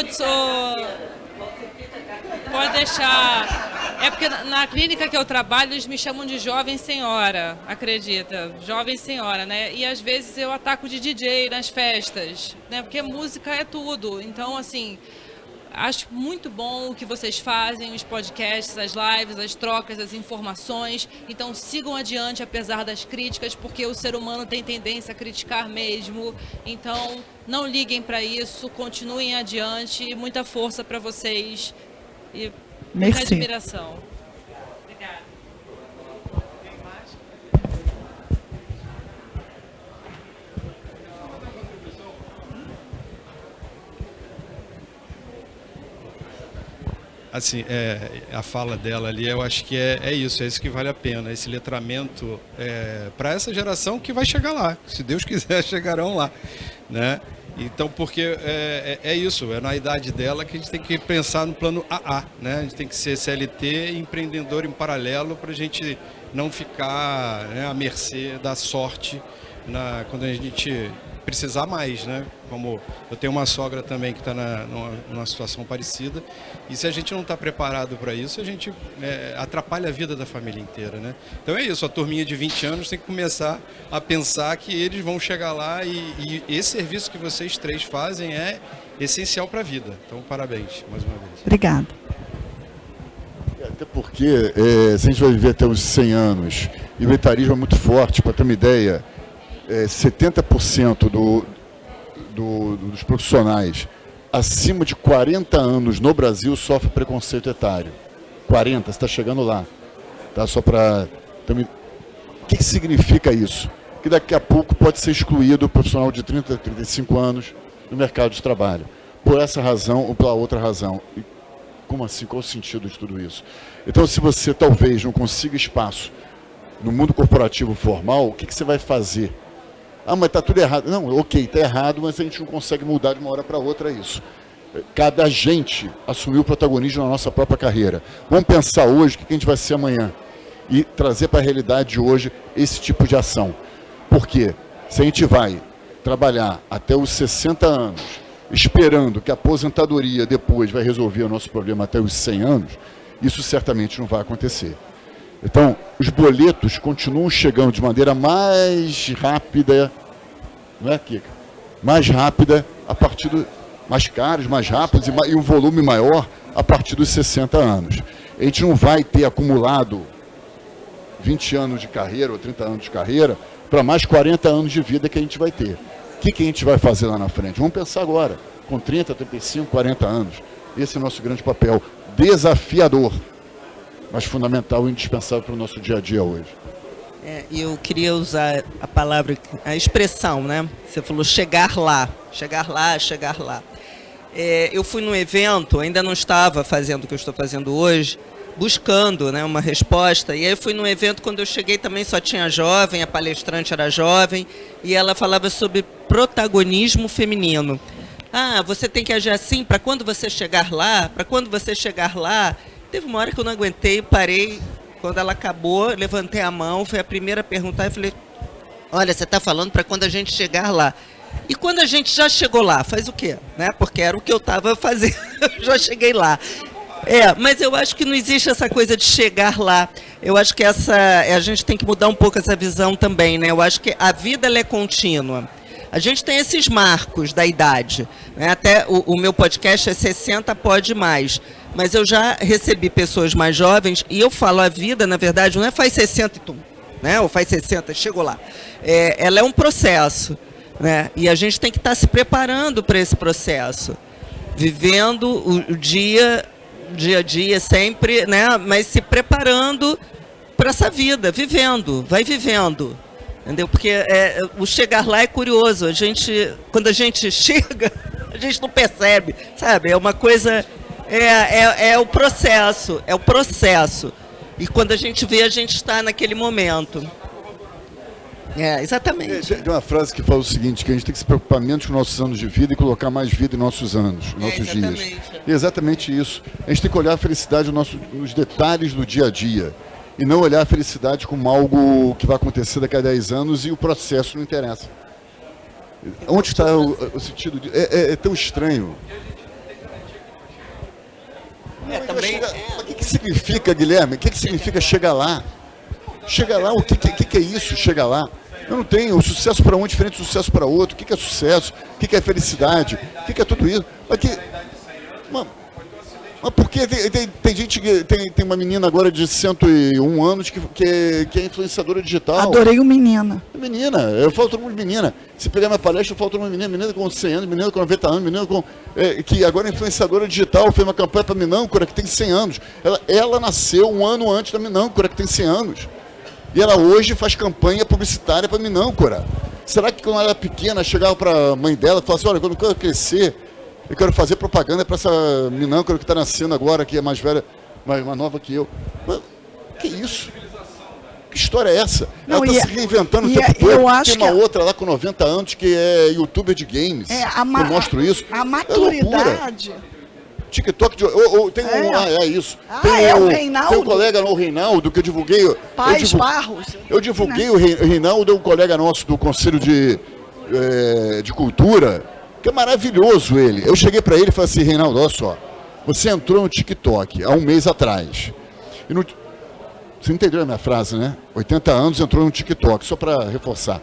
Pode deixar. É porque na clínica que eu trabalho, eles me chamam de jovem senhora, acredita? Jovem senhora, né? E às vezes eu ataco de DJ nas festas, né? Porque música é tudo. Então, assim, Acho muito bom o que vocês fazem, os podcasts, as lives, as trocas, as informações. Então sigam adiante apesar das críticas, porque o ser humano tem tendência a criticar mesmo. Então não liguem para isso, continuem adiante. Muita força para vocês e muita admiração. Obrigada. Assim, a fala dela ali, eu acho que é isso que vale a pena, esse letramento para essa geração que vai chegar lá, se Deus quiser, chegarão lá, né? Então, porque é isso, é na idade dela que a gente tem que pensar no plano AA, né? A gente tem que ser CLT e empreendedor em paralelo para a gente não ficar, né, à mercê da sorte quando a gente precisar mais, né? Como eu tenho uma sogra também que está numa situação parecida, e se a gente não está preparado para isso, a gente atrapalha a vida da família inteira, né? Então é isso, a turminha de 20 anos tem que começar a pensar que eles vão chegar lá e esse serviço que vocês três fazem é essencial para a vida. Então, parabéns, mais uma vez. Obrigada. Até porque, se a gente vai viver até os 100 anos, e o etarismo é muito forte, para ter uma ideia, 70% dos profissionais acima de 40 anos no Brasil sofrem preconceito etário. 40, você está chegando lá. Tá? Só para... O que significa isso? Que daqui a pouco pode ser excluído o profissional de 30 a 35 anos do mercado de trabalho. Por essa razão ou pela outra razão. E como assim? Qual o sentido de tudo isso? Então, se você talvez não consiga espaço no mundo corporativo formal, o que você vai fazer? Ah, mas está tudo errado. Não, ok, está errado, mas a gente não consegue mudar de uma hora para outra isso. Cada agente assumiu o protagonismo na nossa própria carreira. Vamos pensar hoje o que a gente vai ser amanhã e trazer para a realidade de hoje esse tipo de ação. Por quê? Se a gente vai trabalhar até os 60 anos, esperando que a aposentadoria depois vai resolver o nosso problema até os 100 anos, isso certamente não vai acontecer. Então, os boletos continuam chegando de maneira mais rápida, não é, Kika? Mais rápida, a partir mais caros, mais rápidos e um volume maior a partir dos 60 anos. A gente não vai ter acumulado 20 anos de carreira ou 30 anos de carreira para mais 40 anos de vida que a gente vai ter. O que a gente vai fazer lá na frente? Vamos pensar agora, com 30, 35, 40 anos. Esse é o nosso grande papel, desafiador, mas fundamental e indispensável para o nosso dia a dia hoje. Eu queria usar a palavra, a expressão, né? Você falou chegar lá, chegar lá, chegar lá. Eu fui num evento, ainda não estava fazendo o que eu estou fazendo hoje, buscando, né, uma resposta, e aí eu fui num evento, quando eu cheguei também só tinha jovem, a palestrante era jovem, e ela falava sobre protagonismo feminino. Ah, você tem que agir assim para quando você chegar lá, para quando você chegar lá. Teve uma hora que eu não aguentei, parei, quando ela acabou, levantei a mão, foi a primeira a perguntar, e falei, olha, você está falando para quando a gente chegar lá. E quando a gente já chegou lá, faz o quê? Né? Porque era o que eu estava fazendo, eu já cheguei lá. Mas eu acho que não existe essa coisa de chegar lá. Eu acho que a gente tem que mudar um pouco essa visão também, né? Eu acho que a vida ela é contínua. A gente tem esses marcos da idade, né? Até o meu podcast é 60 pode mais, mas eu já recebi pessoas mais jovens e eu falo, a vida, na verdade, não é faz 60 e tum, né? Ou faz 60, chegou lá. Ela é um processo, né? E a gente tem que estar se preparando para esse processo, vivendo o dia a dia sempre, né? Mas se preparando para essa vida, vivendo, vai vivendo. Entendeu? Porque o chegar lá é curioso. Quando a gente chega, a gente não percebe, sabe? É uma coisa, o processo, é o processo. E quando a gente vê, a gente está naquele momento. Exatamente. Tem uma frase que fala o seguinte, que a gente tem que se preocupar menos com nossos anos de vida e colocar mais vida em nossos anos, nossos dias. É exatamente isso. A gente tem que olhar a felicidade nos detalhes do dia a dia. E não olhar a felicidade como algo que vai acontecer daqui a 10 anos e o processo não interessa. Onde está o sentido de... É tão estranho. O que significa, Guilherme? O que significa chegar lá? Chegar lá, o que é isso, chegar lá? Eu não tenho. O sucesso para um é diferente do sucesso para outro. O que é sucesso? O que é felicidade? O que é tudo isso? Mano, Mas porque tem gente que. Tem uma menina agora de 101 anos que é influenciadora digital. Adorei o menina. Menina, eu falo todo mundo de menina. Se pegar minha palestra, eu falo todo mundo de menina com 100 anos, menina com 90 anos, menina que agora é influenciadora digital, fez uma campanha para Minâncora, que tem 100 anos. Ela nasceu um ano antes da Minâncora, que tem 100 anos. E ela hoje faz campanha publicitária para Minâncora. Será que quando ela era pequena, chegava para a mãe dela e falava assim, olha, quando eu quero crescer, eu quero fazer propaganda para essa Minâncora que está nascendo agora, que é mais velha, mais nova que eu. Mas, que isso? Que história é essa? Não, ela está se reinventando o tempo todo. Tem uma outra lá com 90 anos que é youtuber de games. Eu mostro isso. A maturidade. TikTok tem isso. O Reinaldo. Tem um colega, o Reinaldo, que eu divulguei. Paz Barros. Eu divulguei o Reinaldo, um colega nosso do Conselho de Cultura, que é maravilhoso ele. Eu cheguei para ele e falei assim, Reinaldo, olha só, você entrou no TikTok há um mês atrás. Você entendeu a minha frase, né? 80 anos entrou no TikTok, só para reforçar.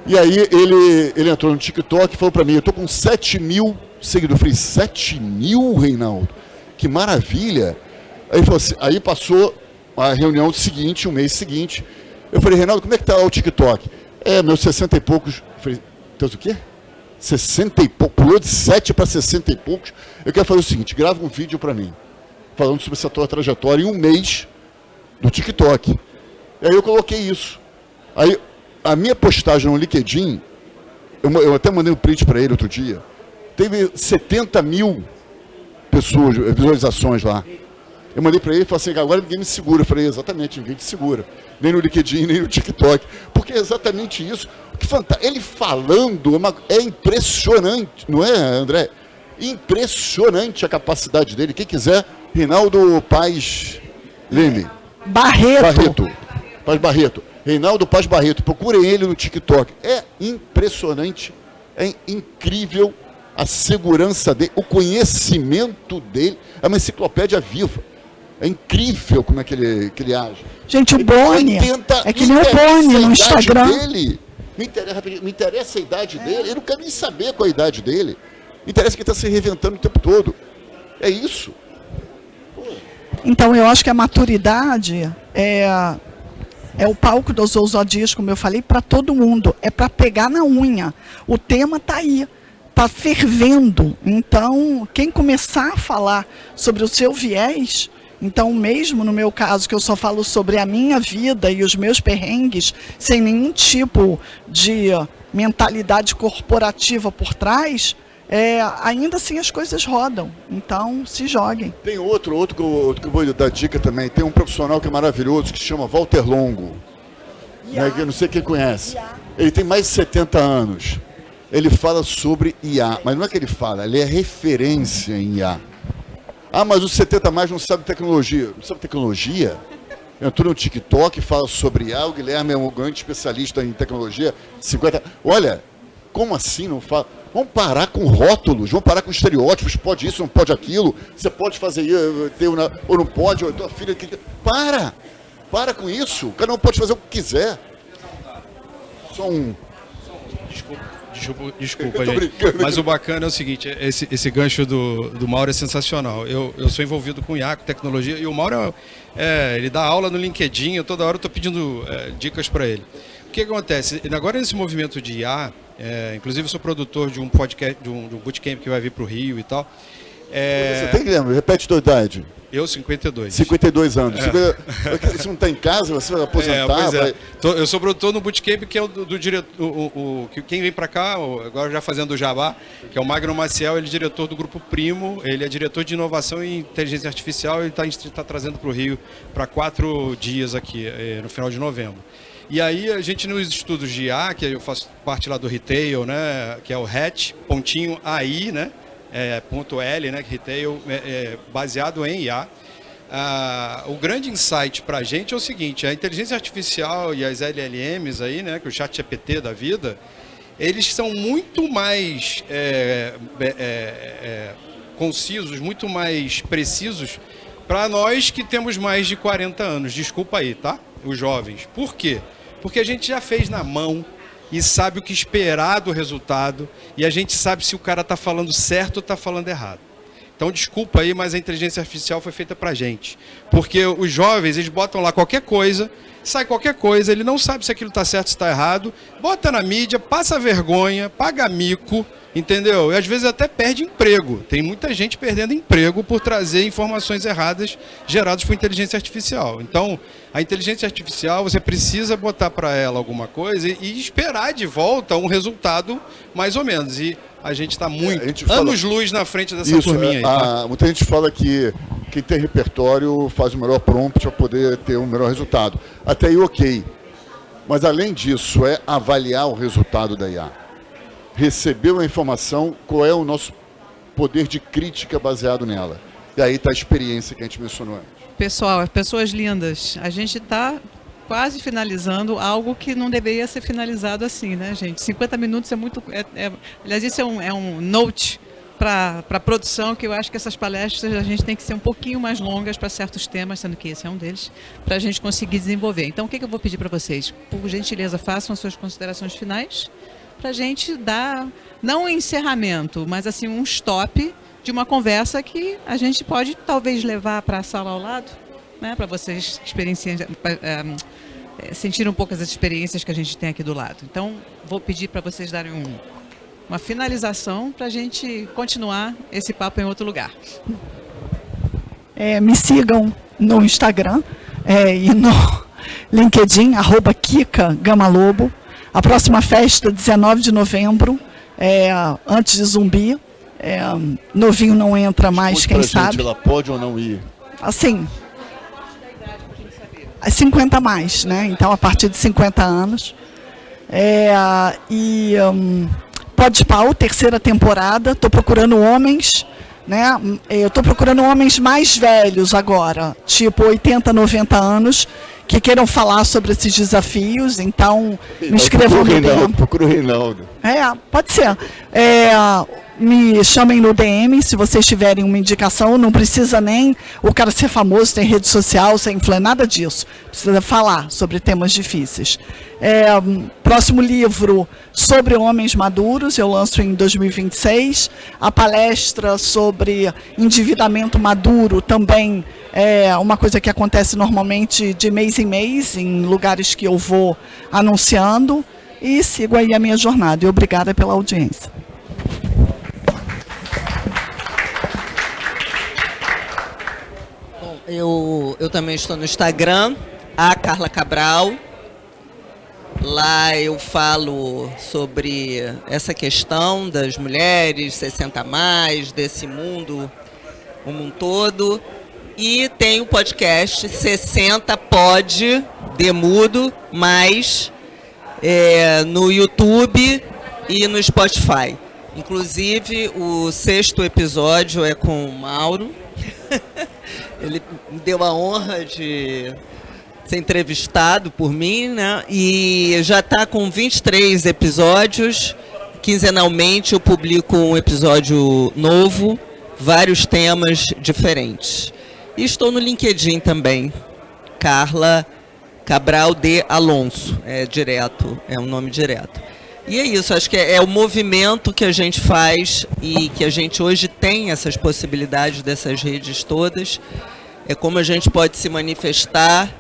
E aí ele entrou no TikTok e falou para mim, eu tô com 7 mil seguidores. Eu falei, 7 mil, Reinaldo? Que maravilha! Aí, falou assim, aí passou a reunião seguinte, um mês seguinte. Eu falei, Reinaldo, como é que tá o TikTok? Meus 60 e poucos. Eu falei, Deus, o quê? 60 e poucos, pulou de 7 para 60 e poucos. Eu quero fazer o seguinte, grava um vídeo para mim, falando sobre essa tua trajetória em um mês do TikTok. E aí eu coloquei isso. Aí a minha postagem no LinkedIn, eu até mandei um print para ele outro dia, teve 70 mil pessoas, visualizações lá. Eu mandei para ele e falei assim, agora ninguém me segura. Eu falei, exatamente, ninguém te segura. Nem no LinkedIn, nem no TikTok. Porque é exatamente isso. Que fantástico. Ele falando é impressionante, não é, André? Impressionante a capacidade dele. Quem quiser, Reinaldo Paz Leme. Barreto. Paz Barreto. Reinaldo Paz Barreto. Procurem ele no TikTok. É impressionante. É incrível a segurança dele, o conhecimento dele. É uma enciclopédia viva. É incrível como é que ele age. Gente, o Boni, é que nem o Boni no Instagram. Me interessa a idade dele, eu não quero nem saber qual a idade dele. Me interessa que ele está se reinventando o tempo todo. É isso. Então, eu acho que a maturidade é o palco das ousadias, como eu falei, para todo mundo. É para pegar na unha. O tema está aí. Está fervendo. Então, quem começar a falar sobre o seu viés, então mesmo no meu caso, que eu só falo sobre a minha vida e os meus perrengues, sem nenhum tipo de mentalidade corporativa por trás, ainda assim as coisas rodam. Então, se joguem. Tem outro que eu vou dar dica também. Tem um profissional que é maravilhoso, que se chama Walter Longo. Né, que eu não sei quem conhece. Ele tem mais de 70 anos. Ele fala sobre IA, mas não é que ele fala, ele é referência em IA. Ah, mas os 70 mais não sabe tecnologia. Não sabe tecnologia? Entrou no TikTok e fala sobre IA, o Guilherme é um grande especialista em tecnologia, 50. Olha, como assim não fala? Vamos parar com rótulos, vamos parar com estereótipos, pode isso, não pode aquilo, você pode fazer isso, ou não pode, ou tua filha... Para com isso, cada um pode fazer o que quiser. Só um... Desculpa, gente. Mas o bacana é o seguinte, esse gancho do Mauro é sensacional. Eu sou envolvido com IA, com tecnologia, e o Mauro, ele dá aula no LinkedIn, eu toda hora estou pedindo dicas para ele. O que acontece? Agora nesse movimento de IA, inclusive eu sou produtor de um podcast, de um bootcamp que vai vir para o Rio e tal. Você tem, Guilherme? Repete a tua idade. Eu, 52. 52 anos. Você não está em casa, você vai aposentar? Eu sou produtor no Bootcamp, que é do diretor. Quem vem para cá, agora já fazendo o Jabá, que é o Magno Maciel, ele é diretor do Grupo Primo, ele é diretor de inovação e inteligência artificial, ele está trazendo para o Rio para 4 dias aqui, no final de novembro. E aí a gente nos estudos de IA, que eu faço parte lá do Retail, né, que é o hatch.ai, né? .l, né, retail, baseado em IA. O grande insight para a gente é o seguinte: a inteligência artificial e as LLMs aí, né, que o ChatGPT da vida, eles são muito mais concisos, muito mais precisos para nós que temos mais de 40 anos. Desculpa aí, tá? Os jovens. Por quê? Porque a gente já fez na mão e sabe o que esperar do resultado, e a gente sabe se o cara está falando certo ou está falando errado. Então, desculpa aí, mas a inteligência artificial foi feita para a gente. Porque os jovens, eles botam lá qualquer coisa, sai qualquer coisa, ele não sabe se aquilo está certo, se está errado, bota na mídia, passa vergonha, paga mico, entendeu? E às vezes até perde emprego. Tem muita gente perdendo emprego por trazer informações erradas geradas por inteligência artificial. Então, a inteligência artificial, você precisa botar para ela alguma coisa e esperar de volta um resultado mais ou menos. E a gente está muito, anos-luz na frente dessa turminha aí. Tá? Muita gente fala que quem tem repertório faz o melhor prompt para poder ter um melhor resultado. Até aí, ok. Mas, além disso, é avaliar o resultado da IA. Recebeu a informação, qual é o nosso poder de crítica baseado nela. E aí está a experiência que a gente mencionou antes. Pessoal, pessoas lindas, a gente está quase finalizando algo que não deveria ser finalizado assim, né, gente? 50 minutos é muito... aliás, isso é um note para a produção, que eu acho que essas palestras a gente tem que ser um pouquinho mais longas para certos temas, sendo que esse é um deles, para a gente conseguir desenvolver. Então, o que eu vou pedir para vocês? Por gentileza, façam as suas considerações finais, para a gente dar, não um encerramento, mas assim um stop de uma conversa que a gente pode talvez levar para a sala ao lado, né, para vocês sentirem um pouco as experiências que a gente tem aqui do lado. Então, vou pedir para vocês darem uma finalização para a gente continuar esse papo em outro lugar. Me sigam no Instagram e no LinkedIn, @KikaGamalobo. A próxima festa, 19 de novembro, antes de Zumbi. Novinho não entra mais, quem sabe. Ela pode ou não ir? Assim, 50 mais, né? Então, a partir de 50 anos. Pode Pau, terceira temporada. Estou procurando homens, né? Eu estou procurando homens mais velhos agora, tipo 80, 90 anos, que queiram falar sobre esses desafios. Então, me inscrevam no DM. Procura o Reinaldo. Pode ser. Me chamem no DM se vocês tiverem uma indicação. Não precisa nem o cara ser famoso, ter rede social, ser influencer, nada disso. Precisa falar sobre temas difíceis. Próximo livro sobre homens maduros, eu lanço em 2026. A palestra sobre endividamento maduro também é uma coisa que acontece normalmente de mês em mês, em lugares que eu vou anunciando. E sigo aí a minha jornada. E obrigada pela audiência. Eu também estou no Instagram, a Carla Cabral. Lá eu falo sobre essa questão das mulheres 60 a mais, desse mundo como um todo. E tem o podcast 60 Pod Demudo, mais no YouTube e no Spotify. Inclusive, o 6º episódio é com o Mauro. Ele me deu a honra de ser entrevistado por mim, né? E já está com 23 episódios. Quinzenalmente eu publico um episódio novo, vários temas diferentes. E estou no LinkedIn também, Carla Cabral de Alonso, é um nome direto. E é isso, acho que é o movimento que a gente faz e que a gente hoje tem essas possibilidades dessas redes todas. É como a gente pode se manifestar.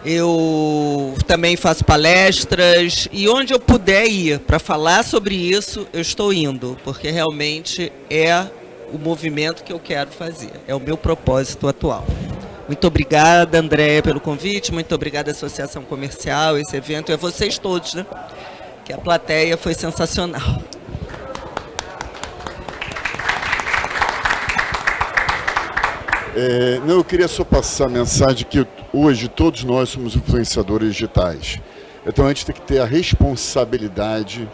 Eu também faço palestras e onde eu puder ir para falar sobre isso, eu estou indo, porque realmente é o movimento que eu quero fazer, é o meu propósito atual. Muito obrigada, Andréia, pelo convite, muito obrigada, Associação Comercial, esse evento, e a vocês todos, né? Que a plateia foi sensacional. Eu queria só passar a mensagem que hoje todos nós somos influenciadores digitais. Então a gente tem que ter a responsabilidade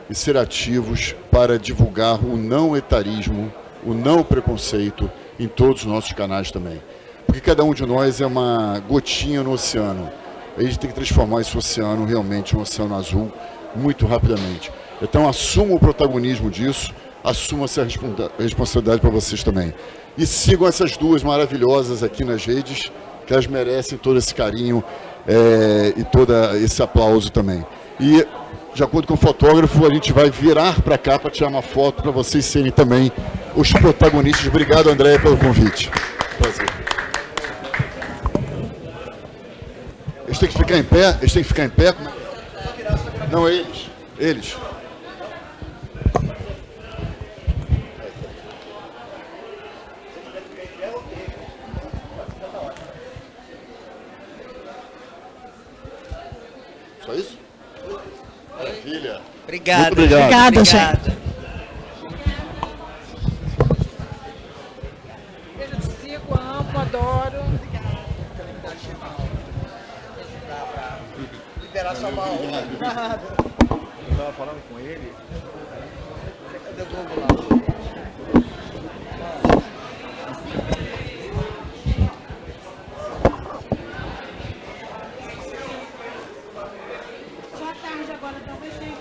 e ser ativos para divulgar o não etarismo, o não preconceito em todos os nossos canais também. Porque cada um de nós é uma gotinha no oceano. A gente tem que transformar esse oceano realmente em um oceano azul muito rapidamente. Então assuma o protagonismo disso, assuma essa responsabilidade para vocês também. E sigam essas duas maravilhosas aqui nas redes, que elas merecem todo esse carinho e todo esse aplauso também. E, de acordo com o fotógrafo, a gente vai virar para cá para tirar uma foto para vocês serem também os protagonistas. Obrigado, Andréia, pelo convite. Prazer. Eles têm que ficar em pé? Eles têm que ficar em pé? Não, eles. Eles. Só isso? Maravilha. Obrigada. Muito obrigado. Obrigada, gente. Sigo, amo, adoro. Liberar sua mão. Eu estava falando com ele. Cadê o Globo lá? Só tarde agora, talvez tenha